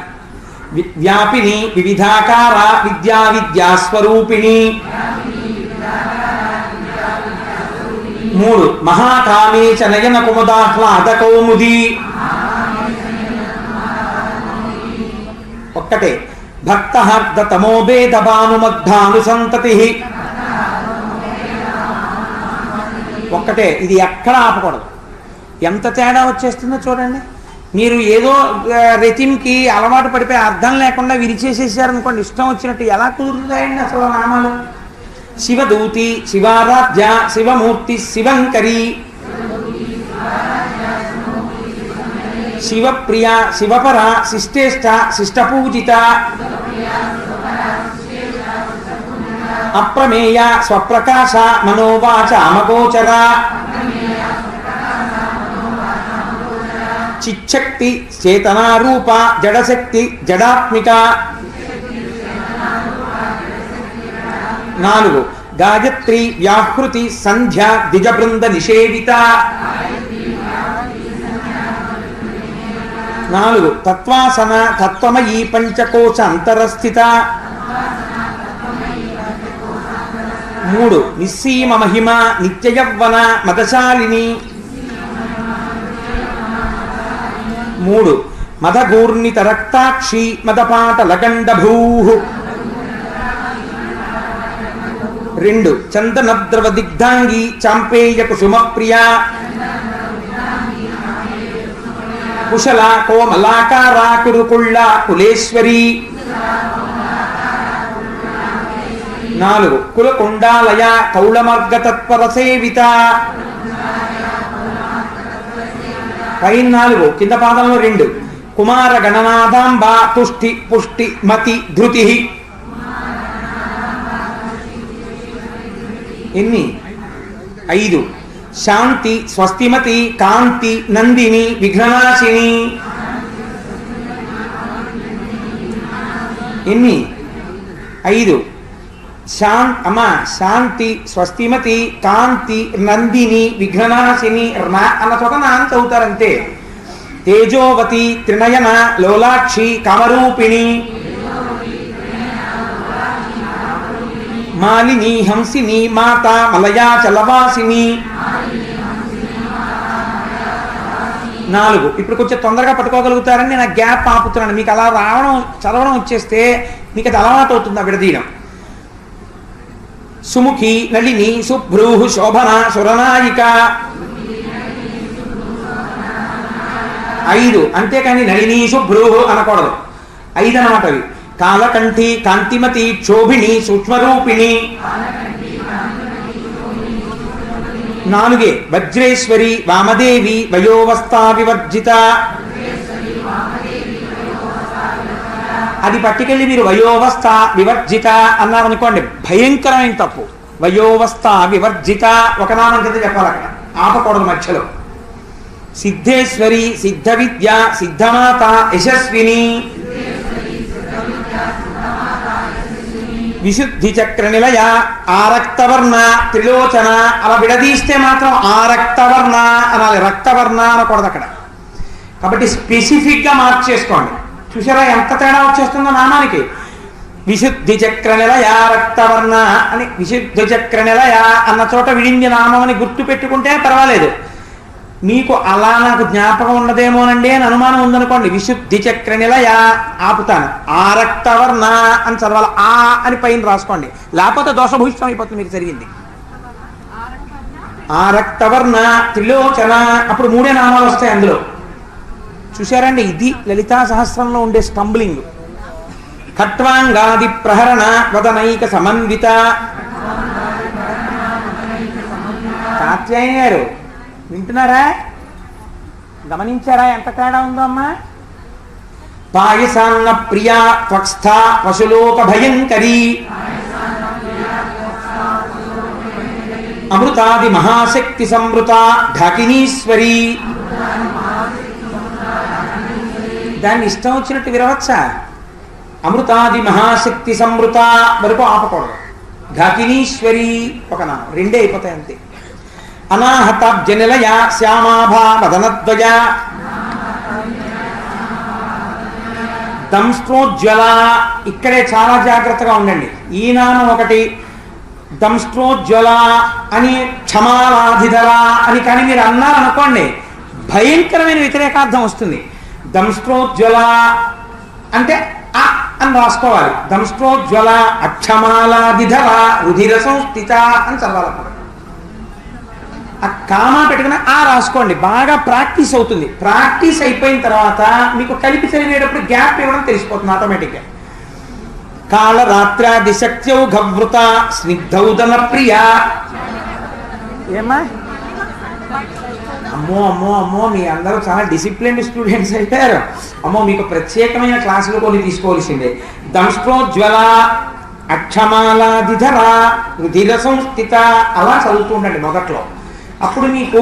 వ్యాపిని వివిధాకార విద్యా విద్యాస్వరూపిణి 3 మహాకామేశ నయన కుముదాహ్లాద కౌముది 1 భక్తహర్ద తమోభేద భానుమద్ధానుసంతతి 1 ఇది ఎక్కడ ఆపకూడదు. ఎంత తేడా వచ్చేస్తుందో చూడండి. మీరు ఏదో రతింకి అలవాటు పడిపోయి అర్థం లేకుండా విరిచేసేసారనుకోండి, ఇష్టం వచ్చినట్టు ఎలా కుదురుతాయండి అసలు నామాలు. శివదూతి శివారాధ్య శివమూర్తి శివంకరి శివప్రియ శివపర శిష్టేష్ట శిష్టపూజిత అప్రమేయ స్వప్రకాశ మనోవాచ అమగోచర చిచ్చక్తి చేతనారూప జడశక్తి జడాత్మిక 4 గాయత్రి వ్యాహృతి సంధ్య ద్విజబృంద నిషేవిత. 4 తత్వాసన తత్వమయీ పంచకోశ అంతరస్థిత. 3 నిస్సీమ మహిమ నిత్యయవ్వన మదశాలిని. 3 మదగూర్ణిత రక్తాక్షి మదపాట లగండభూ. 2 చందనద్రవ దిగ్ధాంగి చాంపేయ కుసుమ ప్రియా. కుశల కోమలాకారా కురుకుళ్ళ కులేశ్వరి. 4 కులకుండాలయ కౌళమర్గ తత్పర సేవిత. పైన 4 కింద పాదంలో 2 కుమార గణనాథాంబ తుష్టి పుష్టి మతి ధృతి. ఎన్ని? 5 శాంతి స్వస్తిమతి కాంతి నందిని విఘ్ననాశిని. ఎన్ని? 5 శాంతి స్వస్తిమతి కాంతి నందిని విఘ్ననాశిని. అన్న చోట నాంత అవుతారంతే. తేజోవతి త్రినయన లోలాక్షి కామరూపిణి. మాలిని హంసిని మాత మలయా చలవాసిని. 4 ఇప్పుడు కొంచెం తొందరగా పట్టుకోగలుగుతారని నేను గ్యాప్ ఆపుతున్నాను. మీకు అలా రావడం చదవడం వచ్చేస్తే మీకు అది అలవాటు అవుతుంది ఆ విడదీయడం. సుముఖి నళిని సుభ్రూహు శోభన సురనాయిక. 5 అంతేకాని నళిని శుభ్రూహు అనకూడదు. 5 అన్నమాట అవి. కాలకంఠి కాంతిమతి క్షోభిణి సూక్ష్మరూపిణి. 4 వజ్రేశ్వరి వామదేవి వయోవస్థా వివర్జిత. అది పట్టుకెళ్ళి మీరు వయోవస్థ వివర్జిత అన్నారనుకోండి, భయంకరమైన తప్పు. వయోవస్థ వివర్జిత ఒక నామం కింద చెప్పాలి, అక్కడ ఆపకూడదు మధ్యలో. సిద్ధేశ్వరి సిద్ధ విద్య సిద్ధమాత యశస్విని. విశుద్ధి చక్ర నిలయ ఆరక్తవర్ణ త్రిలోచన. అలా విడదీస్తే మాత్రం ఆరక్తవర్ణ అనాలి, రక్తవర్ణ అనకూడదు అక్కడ. కాబట్టి స్పెసిఫిక్ గా మార్చేసుకోండి. చూసారా ఎంత తేడా వచ్చేస్తుందో నామానికి. విశుద్ధి చక్ర నిలయ రక్తవర్ణ అని విశుద్ధి చక్ర నిలయ అన్న చోట విడింది నామం అని గుర్తు పెట్టుకుంటే పర్వాలేదు. మీకు అలా నాకు జ్ఞాపకం ఉండదేమోనండి అని అనుమానం ఉందనుకోండి, విశుద్ధి చక్ర నిలయ ఆపుతాను. ఆ రక్తవర్ణ అని చదవాలి, ఆ అని పైన రాసుకోండి, లేకపోతే దోషభూషితం అయిపోతుంది మీకు జరిగింది. ఆ రక్తవర్ణ త్రిలోచన అప్పుడు 3 నామాలు వస్తాయి అందులో. చూశారండి, ఇది లలితా సహస్రంలో ఉండే స్టంబ్లింగ్. ఖట్వాంగాది ప్రహరణ వదనైక సమన్విత. కాత్యాయని గారు వింటున్నారా? గమనించారా ఎంత తేడా ఉందో అమ్మా? పాయసాన్న ప్రియా త్వక్స్థ పశులోక భయంకరీ. అమృతాది మహాశక్తి సంవృత ఢాకినీశ్వరి. దాన్ని ఇష్టం వచ్చినట్టు విరవచ్చా? అమృతాది మహాశక్తి సంవృత వరకు ఆపకూడదు. ఘాకినీశ్వరి ఒక నామం, 2 అయిపోతాయి అంతే. అనాహతాబ్జ నిలయ శ్యామాభా వదనద్వయ. దంష్ట్రోజ్వల ఇక్కడే చాలా జాగ్రత్తగా ఉండండి. ఈ నామం ఒకటి, దంష్ట్రోజ్వల అని క్షమాలాధిధర అని కానీ మీరు అన్నారనుకోండి భయంకరమైన వ్యతిరేకార్థం వస్తుంది. దంష్ట్రోజ్వల అంటే అ అని రాసుకోవాలి. దంష్ట్రోజ్వల అక్షమాలాధిధర రుధిర సంస్థిత అని చదవాలి. ఆ కామా పెట్టుకుని ఆ రాసుకోండి, బాగా ప్రాక్టీస్ అవుతుంది. ప్రాక్టీస్ అయిపోయిన తర్వాత మీకు కలిపి చదివేటప్పుడు గ్యాప్ ఇవ్వడం తెలిసిపోతుంది ఆటోమేటిక్గా. కాళరాత్రాది శక్త్యౌ ఘవృత స్నిగ్ధౌదన ప్రియ. ఏమా అమ్మో అమ్మో అమ్మో, మీ అందరూ చాలా డిసిప్లిన్డ్ స్టూడెంట్స్ అయిపోయారు. అమ్మో మీకు ప్రత్యేకమైన క్లాసులు కొన్ని తీసుకోవాల్సిందే. దంష్ట్రోజ్వల అక్షమాలాధిధర రుధిర సంస్థిత అలా చదువుతూ ఉండండి మొదట్లో. అప్పుడు మీకు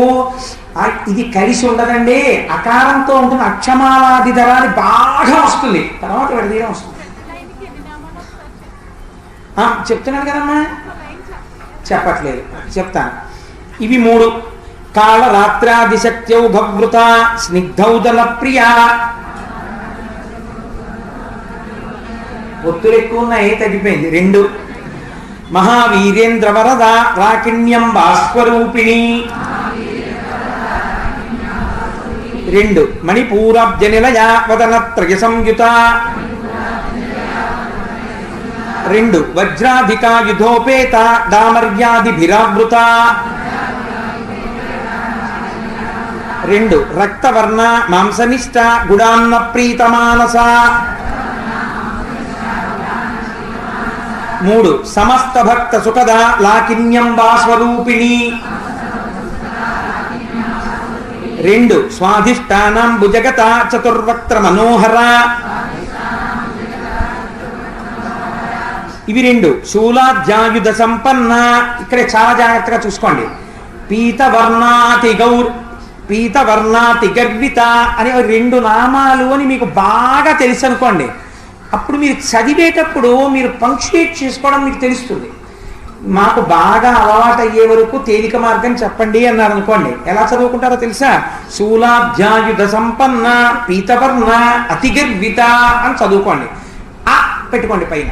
ఇది కలిసి ఉండదండి, అకారంతో ఉంటుంది. అక్షమాలాధిధర అని బాగా వస్తుంది, తర్వాత విడదీయడం వస్తుంది. చెప్తున్నాను కదమ్మా. చెప్పట్లేదు, చెప్తాను. ఇవి 3. కాళరాత్రాదిశక్త్యౌఘవృత స్నిగ్ధౌదల ప్రియ. ఒత్తులు ఎక్కువ ఉన్నాయి, తగ్గిపోయింది. 2. మహావీరేంద్ర వరద రాకిణ్యం భాస్వరూపిణి. 2. మణిపూరాబ్జ నిలయ వదనత్రయ సంయుత. 2. వజ్రాధికాయుధోపేత దామర్యాదిభిరావృత. 2. రక్తవర్ణ మాంసనిష్ట గుడాన్న ప్రీతమానస. 3. సమస్త భక్త సుఖద లాకిన్యంబా స్వరూపిణి. 2. స్వాధిష్టానం భుజగత చతుర్వక్త్ర మనోహర. ఇవి 2. శూలాధ్యాయుధ సంపన్న. ఇక్కడ చాలా జాగ్రత్తగా చూసుకోండి. పీతవర్ణాతి గర్విత అనే 2 నామాలు అని మీకు బాగా తెలుసు అనుకోండి. అప్పుడు మీరు చదివేటప్పుడు మీరు పంక్చుయేట్ చేసుకోవడం మీకు తెలుస్తుంది. మాకు బాగా అలవాటు అయ్యే వరకు తేలిక మార్గం చెప్పండి అన్నారు అనుకోండి, ఎలా చదువుకుంటారో తెలుసా? శూలాధ్యాయుధ సంపన్న పీతవర్ణ అతి గర్విత అని చదువుకోండి. ఆ పెట్టుకోండి పైన.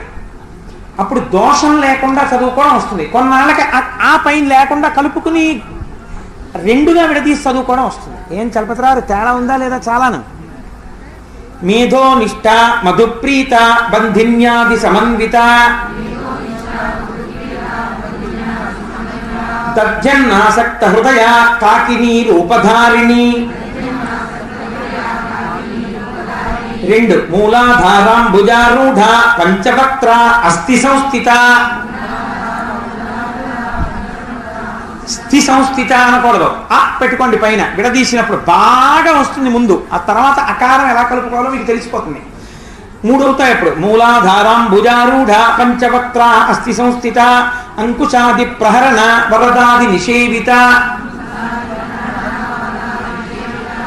అప్పుడు దోషం లేకుండా చదువుకోవడం వస్తుంది. కొన్నాళ్ళకి ఆ పైన లేకుండా కలుపుకుని 2గా విడదీసి చదువుకోవడం వస్తుంది. ఏం చలపతిరారు తేడా ఉందా లేదా? చాలాను. మేధో నిష్ట మధుప్రీత బంధిన్యాది సమన్విత. తజ్జన్నాసక్త హృదయ కాకినీ రూపధారిణి. 2. మూలాధారాంబుజారూఢ పంచవక్త్ర అస్థి సంస్థిత. స్థి సంస్థిత అనకూడదు, ఆ పెట్టుకోండి పైన. విడదీసినప్పుడు బాగా వస్తుంది ముందు, ఆ తర్వాత అకారం ఎలా కలుపుకోవాలో మీకు తెలిసిపోతుంది. 3 అవుతాయి అప్పుడు. మూలాధారాంబుజారూఢ పంచవక్త్ర అస్థి సంస్థిత అంకుశాది ప్రహరణ వరదాది నిషేవిత.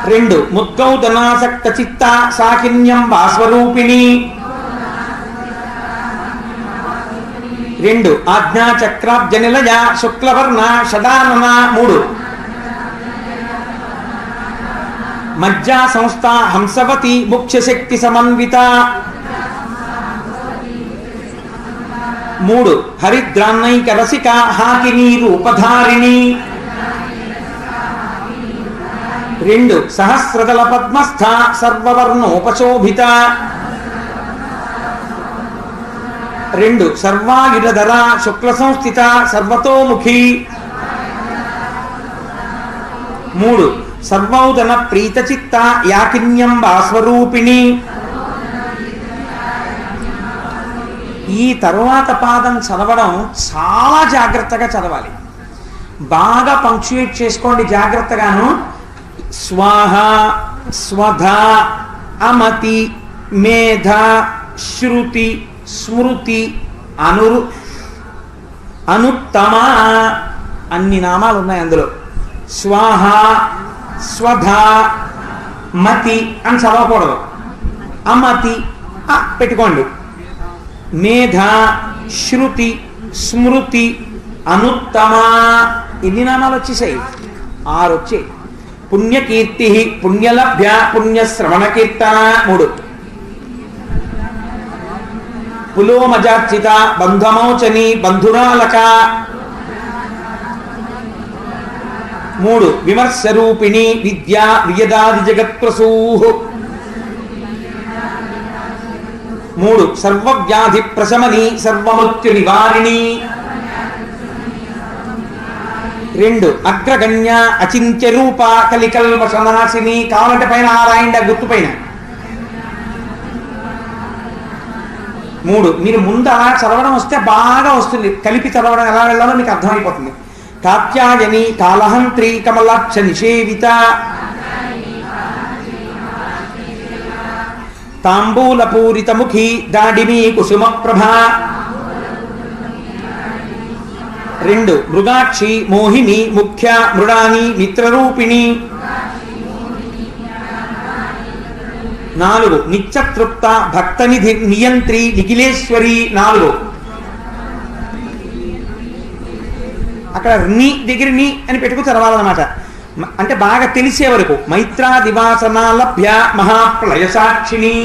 2. ముద్గౌదనాసక్త చిత్త సాకిన్యం భాస్వరూపిణి. 2. ఆజ్ఞాచక్రాబ్జ నిలయ శుక్లవర్ణ షడానన. 3. మజ్జా సంస్థ హంసవతి ముఖ్యశక్తి సమన్విత. 3. హరిద్రాన్నైక రసిక హాకినీ రూపధారిణి. 2. సహస్రదళ పద్మస్థ సర్వవర్ణోపశోభిత. 2. సర్వాయుధర శుక్ల సంస్థిత సర్వతోముఖి. 3. సర్వౌదన ప్రీత చిత్త యాకిన్యంబా స్వరూపిణి. ఈ తరువాత పాదం చదవడం చాలా జాగ్రత్తగా చదవాలి. బాగా పంక్చుయేట్ చేసుకోండి జాగ్రత్తగాను. స్వాహ స్వధ అమతి మేధ శృతి స్మృతి అనుత్తమ అన్ని నామాలు ఉన్నాయి అందులో. స్వాహ స్వధ మతి అని చదవకూడదు, అమతి పెట్టుకోండి. మేధ శృతి స్మృతి అనుత్తమ ఎన్ని నామాలు వచ్చేసాయి? 6 వచ్చాయి. పుణ్యకీర్తి పుణ్యలభ్య పుణ్యశ్రవణ కీర్తన 3. పులోమజార్చిత బంధమౌచని బంధురాలక. 3. విమర్శరూపిణి విద్యా వియదాది జగత్ప్రసూ. 3. సర్వవ్యాధి ప్రశమని సర్వమృత్యు నివారిణి. 2. అగ్రగణ్య అచింత్య రూప కలికల్వశనాశిని. కావాలంటే పైన ఆరాయండి గుర్తు పైన. 3. మీరు ముందు అలా చదవడం వస్తే బాగా వస్తుంది, కలిపి చదవడం ఎలా వెళ్ళాలో మీకు అర్థమైపోతుంది. కాత్యాయని కాలహంత్రి కమలాక్ష నిషేవిత. తాంబూల పూరిత ముఖి దాడిమి కుసుమ ప్రభ. 2. మృగాక్షి మోహిని ముఖ్య మృడాని మిత్రరూపిణి. 4. నిత్యతృప్త భక్తనిధి నియంత్రి నిఖిలేశ్వరి. 4. అక్కడ నీ దగ్గర నీ అని పెట్టుకు చదవాలన్నమాట. అంటే బాగా తెలిసే వరకు. మైత్రాదివాసనాలభ్య మహాప్లయ సాక్షిణి.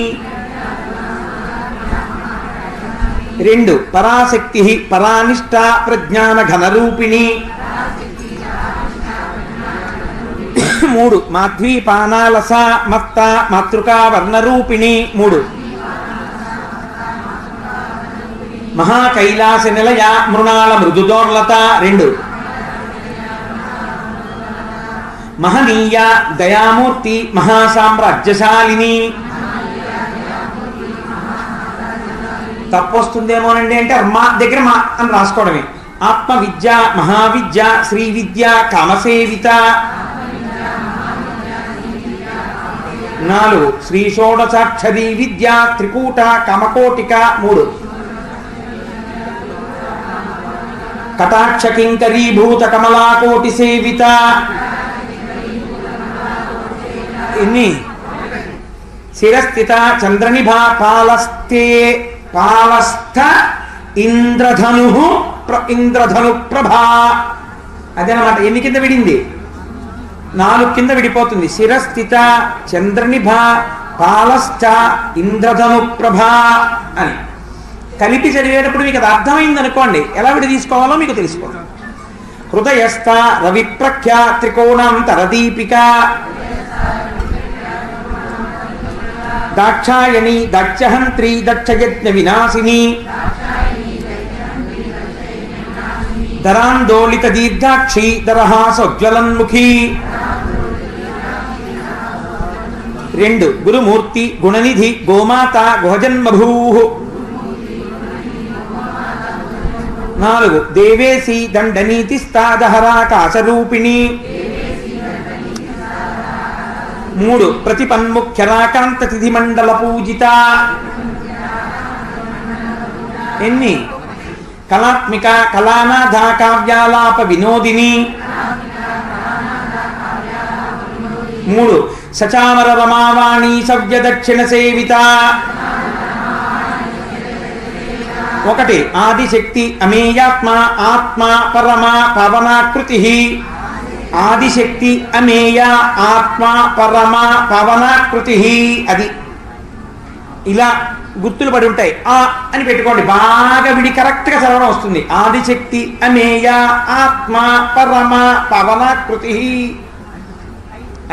2 పరాశక్తి పరానిష్ట ప్రజ్ఞాన ఘనరూపిణి. 3 మాధ్వీపానాలస మత్త మాతృకా వర్ణరూపిణి. 3 మహాకైలాస నిలయ మృణాళ మృదుదోర్లత. 2 మహనీయ దయామూర్తి మహాసామ్రాజ్యశాలిని. తప్పొస్తుందేమోనండి అంటే మా దగ్గర మా అని రాసుకోవడమే. ఆత్మ విద్య మహావిద్య శ్రీ విద్య కామసేవిత. 4 శ్రీ షోడశాక్షరీ విద్య త్రికూట కామకోటిక. 3 కటాక్ష కింకరీభూత కమలాకోటి సేవిత. ఎన్ని? శిరస్థిత చంద్రనిభా పాలస్థే పాలస్థ ఇంద్రధను ప్రభా. అదేనమాట. ఎన్ని కింద విడింది? 4 కింద విడిపోతుంది. శిరస్థిత చంద్రనిభ పాలస్థ ఇంద్రధను ప్రభా అని కలిపి చదివేటప్పుడు మీకు అది అర్థమైంది అనుకోండి, ఎలా విడి తీసుకోవాలో మీకు తెలిసిపోతుంది. హృదయస్థ రవిప్రఖ్య త్రికోణాంతరదీపిక. దాక్షాయణి దక్షహంత్రి దక్షయజ్ఞ వినాశిని. దరాందోళిత దీర్ఘాక్షి దరహాసోజ్వలన్ముఖి. 2 గురుమూర్తి గుణనిధి గోమాత గుహజన్మభూ. 4 దేవేశి దండనీతిస్తాదహరాకాశరూపిణి. 3 ప్రతిపన్ముఖ్యరాకాంత తిథి మండల పూజిత. ఎన్ని? కళాత్మిక కళానాథ కావ్యాలాప వినోదిని. 3 సచామర రమావాణి సవ్య దక్షిణ సేవిత. 1 ఆదిశక్తి అమేయాత్మ ఆత్మ పరమ పవనాకృతి. ఆదిశక్తి అమేయ ఆత్మ పరమ పవనాకృతి. అది ఇలా గుర్తులు పడి ఉంటాయి. ఆ అని పెట్టుకోండి, బాగా విడి కరెక్ట్గా చదవడం వస్తుంది. ఆదిశక్తి అమేయ ఆత్మ పరమ పవనాకృతి.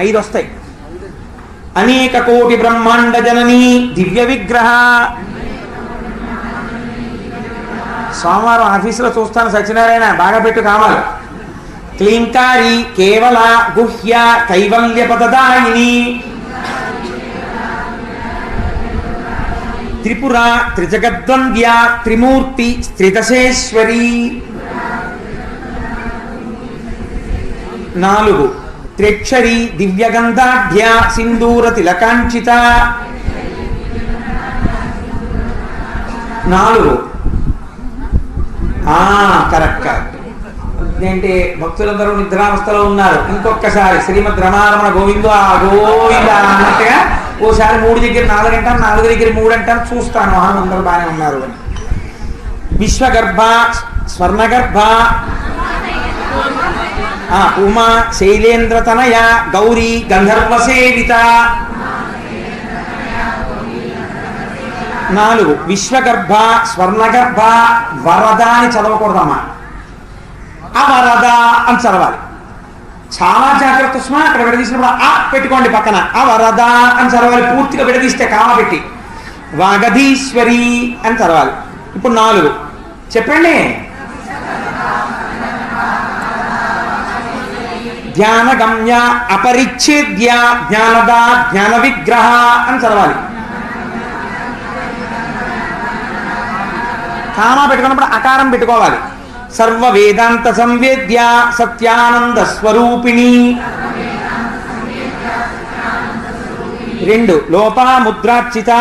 5 వస్తాయి. అనేక కోటి బ్రహ్మాండ జనని దివ్య విగ్రహ. సోమవారం ఆఫీసులో చూస్తాను సత్యనారాయణ, బాగా పెట్టు కావాలి. క్లీంకారి కేవల గుహ్య కైవల్య పదదాయిని. త్రిపుర త్రిజగద్వంద్య త్రిమూర్తి త్రిదశేశ్వరి. 4 త్రిక్షరి దివ్యగంధాఢ్య సింధూర తిలకాంచిత. 4 కరెక్ట్. ఏంటంటే భక్తులందరూ నిద్రావస్థలో ఉన్నారు. ఇంకొకసారి శ్రీమద్ రమారమణ గోవిందో ఆ గోవింద అన్నట్టుగా ఓసారి 3 దగ్గర 4 అంటాను, 4 దగ్గర 3 అంటాను, చూస్తాను అందరూ బాగానే ఉన్నారు అని. విశ్వగర్భ స్వర్ణగర్భ ఉమా శైలేంద్ర తనయ గౌరీ గంధర్వ సేవిత. 4 విశ్వగర్భ స్వర్ణగర్భ వరద అని చదవకూడదమ్మా, అవరద అని చదవాలి. చాలా జాగ్రత్త సుమా. అక్కడ విడదీసినప్పుడు ఆ పెట్టుకోండి పక్కన, అవరద అని చదవాలి. పూర్తిగా విడదీస్తే కామ పెట్టి వాగధీశ్వరి అని చదవాలి. ఇప్పుడు 4 చెప్పండి. ధ్యానగమ్య అపరిచ్ఛేద్య జ్ఞానద జ్ఞాన విగ్రహ అని చదవాలి. కామా పెట్టుకున్నప్పుడు అకారం పెట్టుకోవాలి. సర్వ వేదాంత సంవేద్య సత్యానంద స్వరూపిణి. 2 లోపాముద్రార్చిత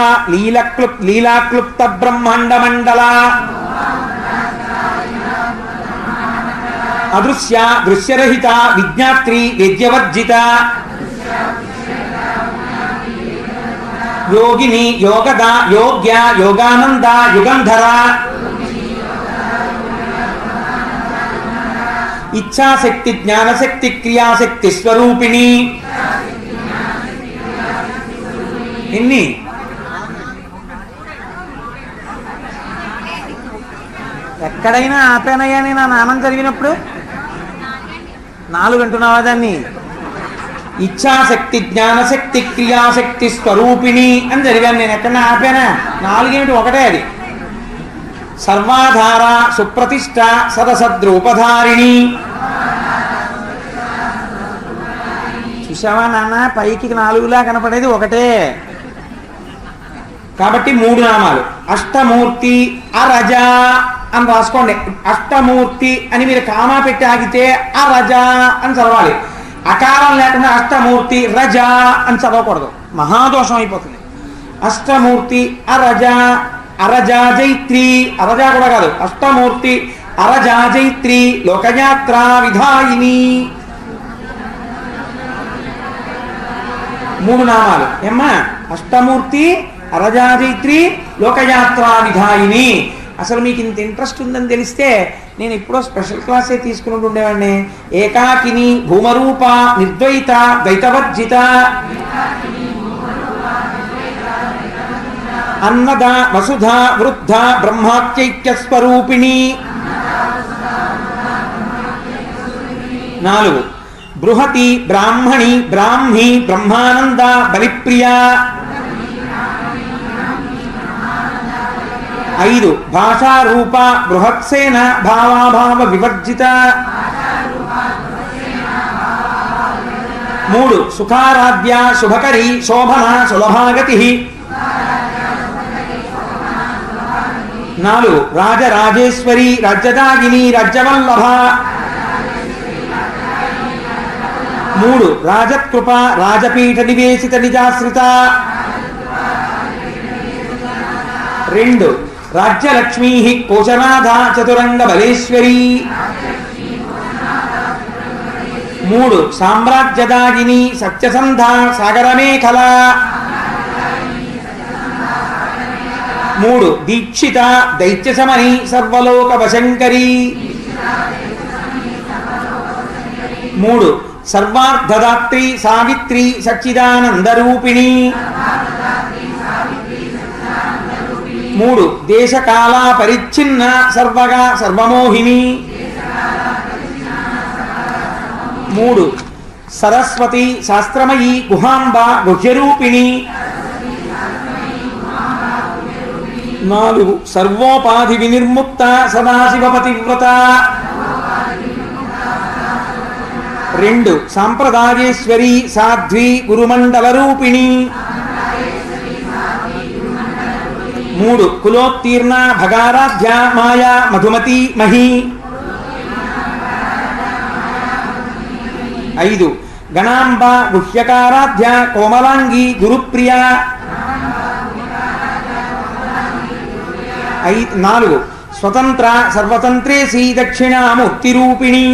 లీలాక్లుప్త బ్రహ్మాండ మండల. అదృశ్య దృశ్యరహిత విజ్ఞాత్రి వేద్యవర్జిత. యోగిని యోగద యోగ్య యోగానంద యుగంధర. ఇచ్ఛాశక్తి జ్ఞానశక్తి క్రియాశక్తి స్వరూపిణి. ఎన్ని? ఎక్కడైనా ఆపానయ్యా నేను ఆ నామం చదివినప్పుడు? 4 అంటున్నావా దాన్ని? ఇచ్ఛాశక్తి జ్ఞానశక్తి క్రియాశక్తి స్వరూపిణి అని చదివాను నేను. ఎక్కడైనా ఆపానా? 4 ఏమిటి? ఒకటే అది. సర్వాధార సుప్రతిష్ట సదసద్రూపధారిణి. చూసావా నాన్న, పైకి 4లా కనపడేది ఒకటే. కాబట్టి 3 నామాలు. అష్టమూర్తి అరజ అని రాసుకోండి. అష్టమూర్తి అని మీరు కామా పెట్టి ఆగితే అరజ అని చదవాలి. అకారం లేకుండా అష్టమూర్తి రజ అని చదవకూడదు, మహాదోషం అయిపోతుంది. అష్టమూర్తి అరజ, అరజాజైత్రి, అరజా కూడా కాదు, అష్టమూర్తి అరజాజైత్రి లోకయాత్రా విధాయిని. 3 నామాలు ఏమ్మా? అష్టమూర్తి అరజాజైత్రి లోకయాత్రా విధాయిని. అసలు మీకు ఇంత ఇంట్రెస్ట్ ఉందని తెలిస్తే నేను ఎప్పుడో స్పెషల్ క్లాసే తీసుకుని ఉండేవాడిని. ఏకాకిని భూమరూప నిర్ద్వైత ద్వైతవర్జిత అన్నద వసుధ వృద్ధ బ్రహ్మాత్యైక్య స్వరూపిణి. 4 బృహతి బ్రాహ్మణి బ్రాహ్మి బ్రహ్మానంద బలిప్రియ. 5 భాషారూప బృహత్సేన భావాభావ వివర్జిత. 3 సుఖారాధ్య శుభకరి శోభన సులభాగతి. 4 రాజరాజేశ్వరి రాజ్యదాగిని రాజ్యవల్లభ. 3 రాజకృప రాజపీఠ నివేశిత నిజాశ్రిత. 2 రాజ్యలక్ష్మీ కోశనాథ చతురంగ బలేశ్వరి. 3 సామ్రాజ్యదాగిని సత్యసంధ సాగరమేఖల. 3 దీక్షిత దైత్యశమని సర్వలోక వశంకరి. 3 సర్వార్థదాత్రి సావిత్రి సచ్చిదానందరూపిణి. 3 దేశకాల పరిచ్ఛిన్న సర్వగా సర్వమోహిని. 3 సరస్వతి శాస్త్రమయీ గుహాంబ గుహ్యరూపిణి. 4 సర్వోపాధి వినిర్ముక్త సదాశివపతివ్రత. 2 సాంప్రదాయేశ్వరి సాధ్వి గురుమండల రూపిణి. 3 కులోత్తీర్ణ భగారాధ్య మాయా మధుమతి మహి. 5 గణాంబ గుహ్యకారాధ్య కోమలాంగి గురుప్రియ. 4 స్వతంత్ర సర్వతంత్రేసి దక్షిణాముక్తిరూపిణి.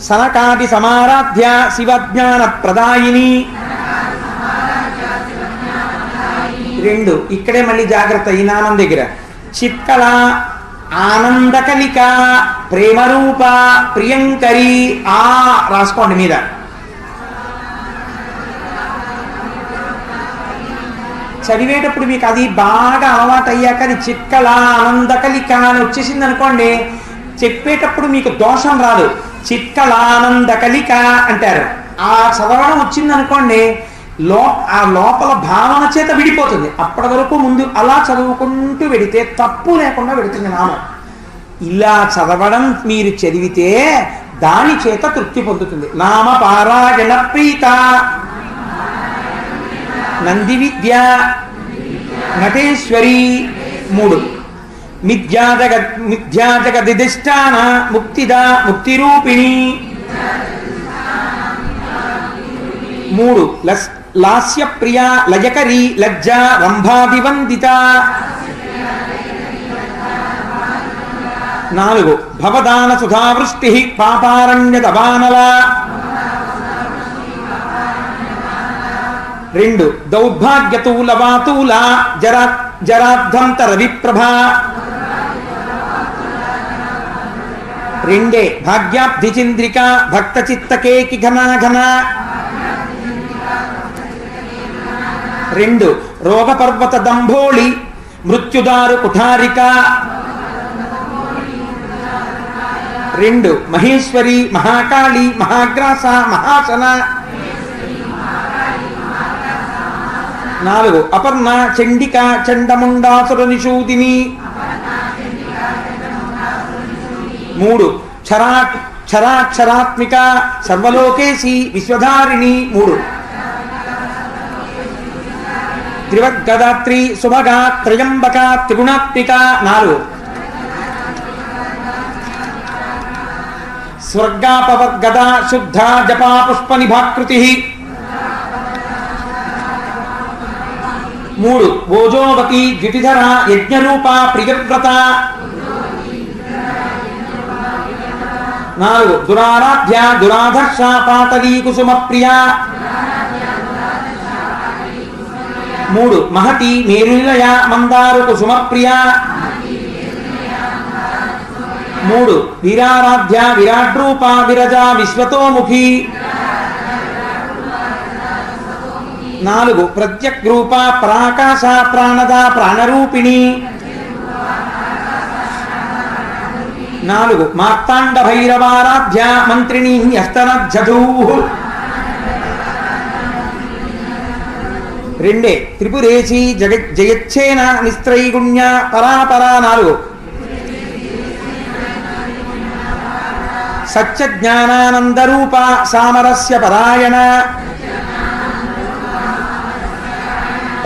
సనకాది సమారాధ్య శివజ్ఞాన ప్రదాయిని. 2 ఇక్కడే మళ్ళీ జాగ్రత్త ఈ నామం దగ్గర. చిత్కళ ఆనందకలిక ప్రేమరూప ప్రియంకరి. ఆ రాసుకోండి మీద. చదివేటప్పుడు మీకు అది బాగా అలవాటు అయ్యాక అది చిత్కళ ఆనందకలిక అని వచ్చేసింది అనుకోండి, చెప్పేటప్పుడు మీకు దోషం రాదు. చిత్కళానందకలిక అంటారు. ఆ చదవడం వచ్చింది అనుకోండి, ఆ లోపల భావన చేత విడిపోతుంది. అప్పటి వరకు ముందు అలా చదువుకుంటూ వెడితే తప్పు లేకుండా వెడుతుంది నామం. ఇలా చదవడం మీరు చదివితే దాని చేత తృప్తి పొందుతుంది. నామ పారాయణ ప్రీత నంది విద్య నటేశ్వరి. 3 మిథ్యాజగదిధిష్టాన ముక్తిద ముక్తిరూపిణి. 3 లాస్య ప్రియ లయకరి లజ్జ రంభాదివందిత. 4 భవదాన సుధావృష్టి పాపారణ్య దవానల. 2 దౌర్భాగ్యతూల వాతూల జరాధ్వంత రవిప్రభ. రెండే భాగ్యాబ్ధి చంద్రిక భక్త చిత్తకేకి ఘనాఘన. రెండు రోగ పర్వత దంభోళి మృత్యుదారు కుఠారిక. రెండు మహేశ్వరి మహాకాళి మహాగ్రాస మహాసన. నాలుగు అపర్ణ చండిక చండముండాసుర నిషూదిని. మూడు క్షరాక్షరాత్మిక సర్వలోకేశి విశ్వధారిణి. మూడు త్రివర్గదాత్రి సుభగా త్రయంబక త్రిగుణాత్మిక. నాలుగు స్వర్గాపవర్గద శుద్ధ జపా పుష్ప నిభాకృతి. మూడు ఓజోవతి ద్యుతిధర యజ్ఞరూప ప్రియవ్రత. నాలుగు దురారాధ్య దురాధర్ష పాటలీ కుసుమ ప్రియ. మూడు మహతి మేరునిలయ మందారు కుసుమ ప్రియ. మూడు వీరారాధ్య విరాడ్రూప విరజ విశ్వతోముఖి. నాలుగు ప్రత్యగ్రూప ప్రాకాశ ప్రాణద ప్రాణరూపిణి. నాలుగు మార్తాండ భైరవారాధ్య మంత్రిణి హస్తనజ్జధూ. రెండే త్రిపురేశి జయచ్చేన నిస్త్రైగుణ్య పరాపర. నాలుగు సత్యజ్ఞానానందరూప సామరస్య పరాయణ.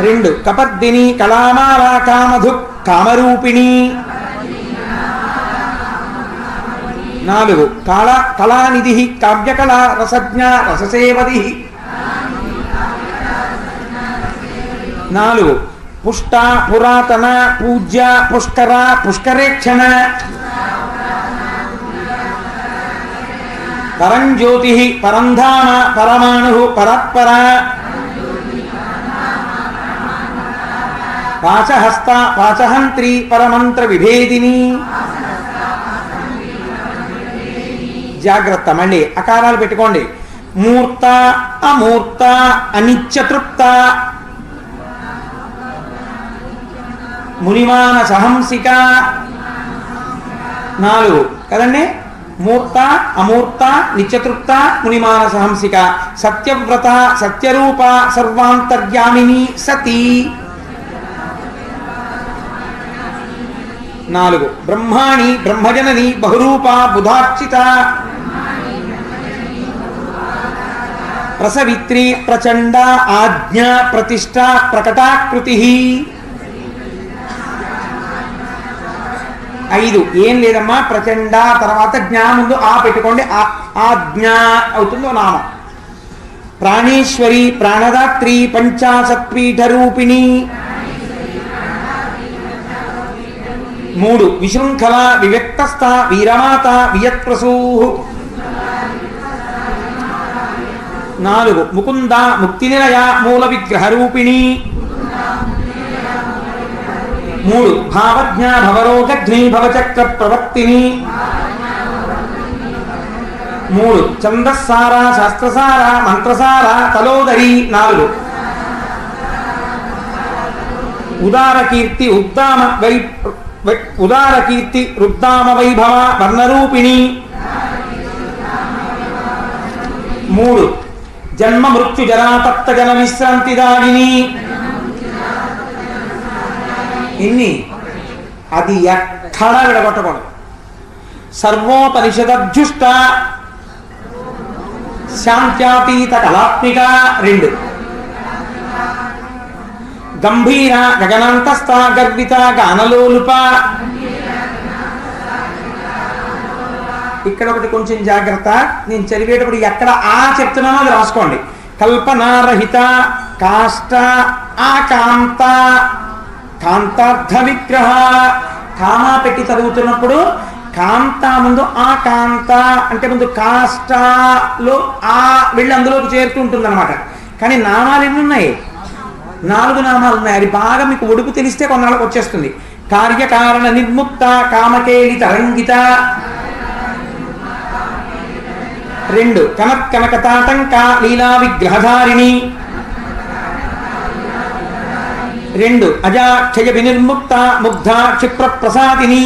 రెండు కపర్దిని కళామాల కామధు కామరూపిణి. నాలుగు కళానిధి కావ్యకళ రసజ్ఞ రససేవది. నాలుగు పుష్ట పురాతన పూజ్య పుష్కర పుష్కరేక్షణ. పరంజ్యోతి పరంధామ పరమాణు పరత్పర. పాశహస్త పాశహంత్రి పరమంత్ర విభేదిని. జాగ్రత్త, మళ్ళీ అకారాలు పెట్టుకోండి. మూర్త అమూర్త అనిత్యతృప్త మునిమాన సహంసిక. నాలుగు కదండి. మూర్త అమూర్త నిత్యతృప్త మునిమాన సహంసిక. సత్యవ్రత సత్యరూప సర్వాంతర్యామిని సతీ. నాలుగు బ్రహ్మాణి బ్రహ్మజనని బహురూప బుధార్చిత. ప్రసవిత్రి ప్రచండ ఆజ్ఞ ప్రతిష్ట ప్రకటాకృతి. ఐదు ఏం లేదమ్మా, ప్రచండ తర్వాత జ్ఞా ముందు ఆ పెట్టుకోండి. ఆజ్ఞ అవుతుందో నామం. ప్రాణేశ్వరి ప్రాణదాత్రి పంచాశత్పీఠ రూపిణి. మూడు విశృంఖల వివ్యక్తస్థ వీరమాత వియత్ప్రసూ. నాలుగు ముకుంద ముక్తినిలయ మూల విగ్రహ రూపిణి. మూడు భావజ్ఞ భవరోగఘ్ని భవచక్ర ప్రవర్తిని. మూడు ఛందస్సార శాస్త్రసార మంత్రసార తలోదరి. నాలుగు ఉదార కీర్తి రుద్దామ వైభవ వర్ణరూపిణి. మూడు జన్మ మృత్యు జరాతప్త జన విశ్రాంతిదారిణి. ఇన్ని అది ఎక్కడా విడగొట్టకూడదు. సర్వోపనిషదధ్యుష్ట శాంత్యాతీత కళాత్మిక. రెండు గంభీర గగనాంతస్థ గర్విత గానలోలుప. ఇక్కడ ఒకటి కొంచెం జాగ్రత్త, నేను చదివేటప్పుడు ఎక్కడ ఆ చెప్తున్నానో అది రాసుకోండి. కల్పనారహిత కాష్ట ఆకాంత కాంతార్థ విగ్రహ. కామా పెట్టి చదువుతున్నప్పుడు కాంత ముందు ఆ కాంత అంటే ముందు కాష్టలో ఆ వెళ్ళి అందులోకి చేరుతూ ఉంటుంది అనమాట. కానీ నామాలు ఎన్ని ఉన్నాయి? 4 నామాలు ఉన్నాయి. అది బాగా మీకు ఒడుపు తెలిస్తే కొన్నాళ్ళకి వచ్చేస్తుంది. కార్యకారణ నిర్ముక్త కామకేలి తరంగిత. 2 కనకతాటంక లీలా విగ్రహధారిణి 2 అజాక్షయ వినిర్ముక్త ముగ్ధ క్షిప్ర ప్రసాదిని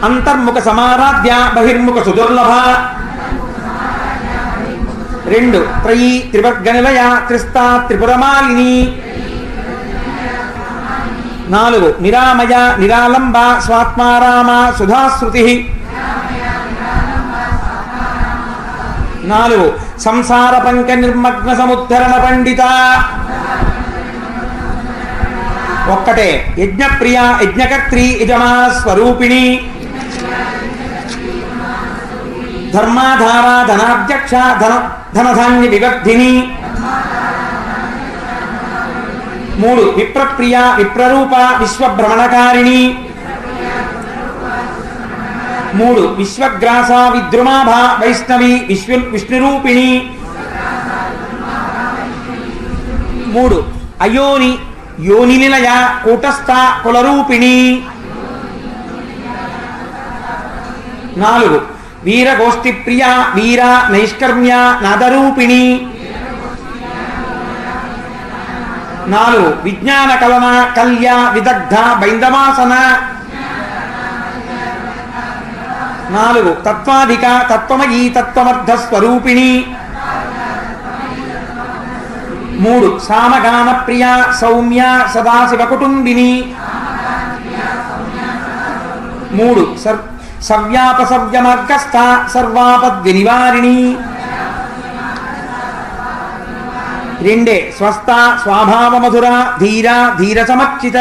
అంతర్ముఖ సమారాధ్య బహిర్ముఖ సుదుర్లభ 2 త్రయీ త్రివర్గ నిలయ త్రిస్తా త్రిపురమాలిని 4 నిరామయ నిరాలంబ స్వాత్మారామ సుధాశ్రుతి 4 సంసార పంక నిర్మగ్న సముద్ధరణ పండిత 1 యజ్ఞప్రియ యజ్ఞకర్త్రి యజమా స్వరూపిణి ధర్మాధార ధనాధ్యక్ష ధనధాన్య వివర్ధిని 3 విప్రప్రియ విప్రరూప విశ్వభ్రమణకారిణి 3 విశ్వగ్రాస విద్రుమాభ వైష్ణవి విష్ణురూపిణి 3 అయోని యోని నిలయ కూటస్థ కులరూపిణి 4 వీరగోష్ఠి ప్రియ వీర నైష్కర్మ్య నాదరూపిణి 4 విజ్ఞాన కలన కల్య విదగ్ధ బైందవాసన 4 తత్వాధిక తత్వమయీ తత్వమర్థ స్వరూపిణి 3 సామగాన ప్రియ సౌమ్య సదాశివ కుటుంబిని 3 సవ్యాపసవ్య మార్గస్థ సర్వాపద్వి నివారిణి 2 స్వస్థ స్వభావ మధుర ధీర ధీర సమర్చిత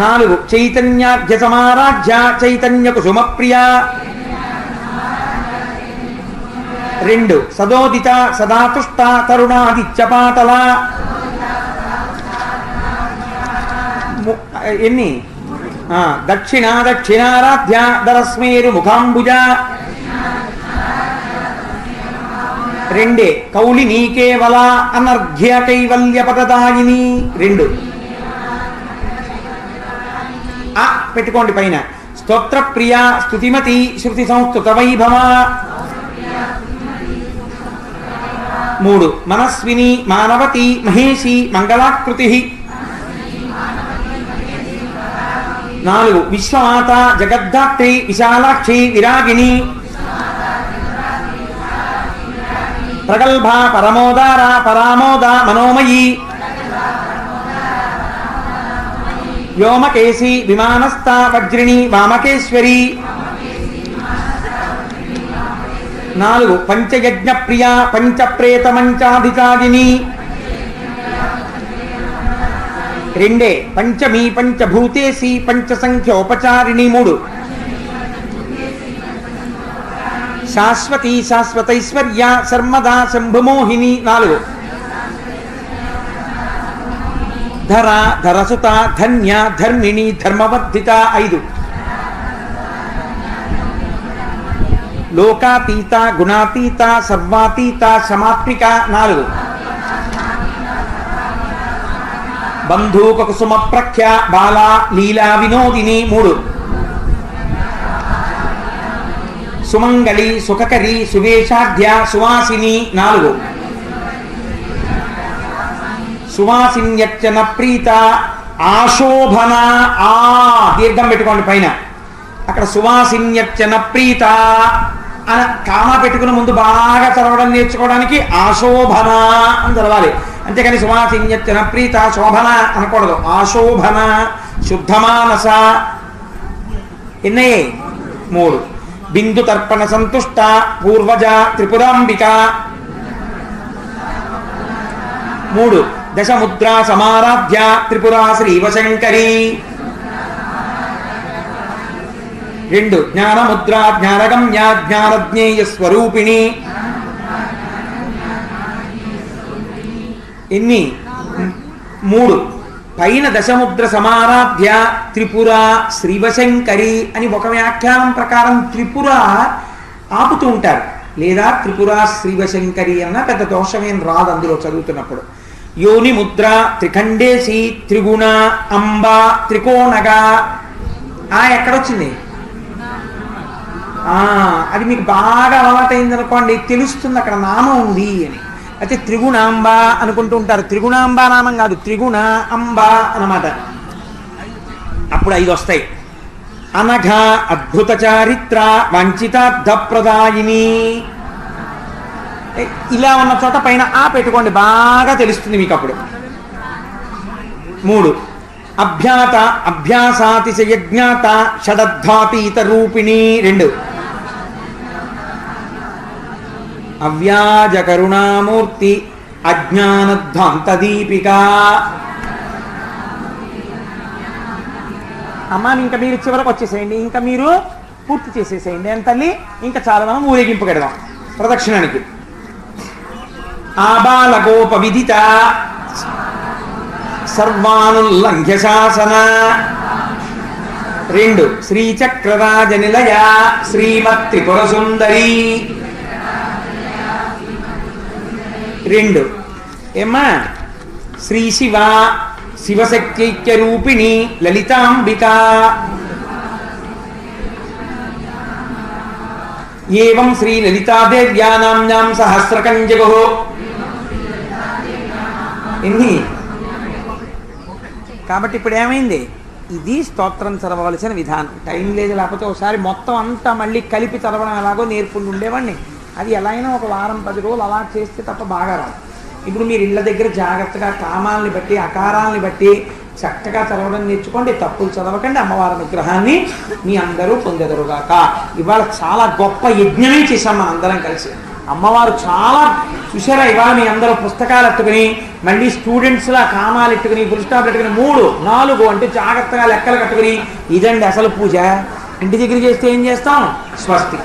4 చైతన్యార్ఘ్య సమారాధ్య చైతన్య కుసుమ ప్రియ 2 సదోదిత సదాతుష్ట తరుణాదిత్య పాటల ఎన్ని దక్షిణారాధ్య దరస్మేరు ముఖాంబుజ 2 కౌళినీ కేవల అనర్ఘ్య కైవల్య పదదాయిని 2 పెట్టుకోండి పైన స్తోత్ర ప్రియ స్తుతిమతి శృతి సంస్కృత వైభవ 3 మనస్విని మానవతి మహేషి మంగళాకృతి 4 విశ్వమాత జగద్ధాత్రి విశాలాక్షి విరాగిణి ప్రగల్భ పరమోదార పరామోద మనోమయీ వ్యోమకేశి విమానస్థ వజ్రిణి వామకేశ్వరి 4 పంచయజ్ఞ ప్రియ పంచప్రేత మంచాధికారిణి 2 పంచమీ పంచభూతేసి పంచసంఖ్యోపచారిణి 3 శాశ్వతి శాశ్వతైశ్వర్య సర్మదా శంభుమోహిని 4 ధర ధరసుత ధన్య ధర్మిణి ధర్మవర్ధిత 5 లోకాతీత గుణాతీత సర్వాతీత సమాత్మిక 4 బంధూక కుసుమ ప్రఖ్య బాలా లీలా వినోదిని 3 సుమంగళి సుఖకరి సువేషాఢ్య సువాసిని 4 సువాసిన్యర్చన ప్రీత ఆశోభన దీర్ఘం పెట్టుకోండి పైన అక్కడ సువాసిన్యర్చన ప్రీత అని కామా పెట్టుకున్న ముందు బాగా చదవడం నేర్చుకోవడానికి ఆశోభన అని చదవాలి, అంతేకాని సువాసిన్యర్చన ప్రీత శోభన అనకూడదు. ఆశోభన శుద్ధమానస ఎన్నయ్యే 3 బిందు తర్పణ సంతుష్ట పూర్వజ త్రిపురాంబిక 3 దశముద్రా సమారాధ్య త్రిపురా శ్రీవశంకరి 2 జ్ఞానముద్రా జ్ఞానగమ్య జ్ఞానజ్ఞేయ స్వరూపిణి ఎన్ని 3 పైన దశముద్ర సమారాధ్య త్రిపుర శ్రీవశంకరి అని ఒక వ్యాఖ్యానం ప్రకారం త్రిపుర ఆపుతూ ఉంటారు, లేదా త్రిపుర శ్రీవశంకరి అన్న పెద్ద దోషమేం రాదు అందులో చదువుతున్నప్పుడు. యోని ముద్ర త్రిఖండేసి త్రిగుణ అంబ త్రికోణగా ఎక్కడొచ్చింది? అది మీకు బాగా అలవాటైంది అనుకోండి, తెలుస్తుంది అక్కడ నామం ఉంది అని. అయితే త్రిగుణాంబ అనుకుంటూ ఉంటారు. త్రిగుణాంబ నామం కాదు, త్రిగుణ అంబ అన్నమాట. అప్పుడు 5 వస్తాయి. అనఘ అద్భుత చారిత్ర వంచితార్థ ప్రదాయిని. ఇలా ఉన్న చోట పైన పెట్టుకోండి, బాగా తెలుస్తుంది మీకు అప్పుడు. 3 అభ్యాత అభ్యాసాతిశయజ్ఞాత షడద్ధాతీత రూపిణి. 2 అవ్యాజ కరుణామూర్తి అజ్ఞానధ్వాంత దీపిక. అమ్మ ఇంకా మీరు చివరకు వచ్చేసేయండి, ఇంకా మీరు పూర్తి చేసేసేయండి అని తల్లి. ఇంకా చాలా మనం ఊరేగింపు కడదాం ప్రదక్షిణానికి. ఆబాల గోప విదిత సర్వానుల్లంఘ్య శాసన. 2 శ్రీచక్రరాజ నిలయ శ్రీమత్ త్రిపుర సుందరి. 2 ఏమ్మా శ్రీ శివ శివశక్త్యైక్య రూపిణి లలితాంబిక. ఏవం శ్రీ లలితాదేవ్యా నామ్నాం సహస్రకంజగో. ఎన్ని? కాబట్టి ఇప్పుడు ఏమైంది? ఇది స్తోత్రం చదవవలసిన విధానం. టైం లేదు, లేకపోతే ఒకసారి మొత్తం అంతా మళ్ళీ కలిపి చదవడం ఎలాగో నేర్పుకుంటూ ఉండేవాడిని. అది ఎలా అయినా ఒక వారం 10 రోజులు అలా చేస్తే తప్ప బాగా రాదు. ఇప్పుడు మీరు ఇళ్ళ దగ్గర జాగ్రత్తగా కామాలని బట్టి అకారాలని బట్టి చక్కగా చదవడం నేర్చుకోండి. తప్పులు చదవకండి. అమ్మవారి అనుగ్రహాన్ని మీ అందరూ పొందెదరుగాక. ఇవాళ చాలా గొప్ప యజ్ఞమే చేశాం మన అందరం కలిసి. అమ్మవారు చాలా చూసారా. ఇవాళ మీ అందరూ పుస్తకాలు ఎత్తుకుని మళ్ళీ స్టూడెంట్స్లా కామాలు ఎట్టుకుని ఫుల్ స్టాప్ ఎట్టుకుని 3, 4 అంటే జాగ్రత్తగా లెక్కలు కట్టుకుని ఇదండి అసలు పూజ. ఇంటి దగ్గర చేస్తే ఏం చేస్తాం? స్వస్తి.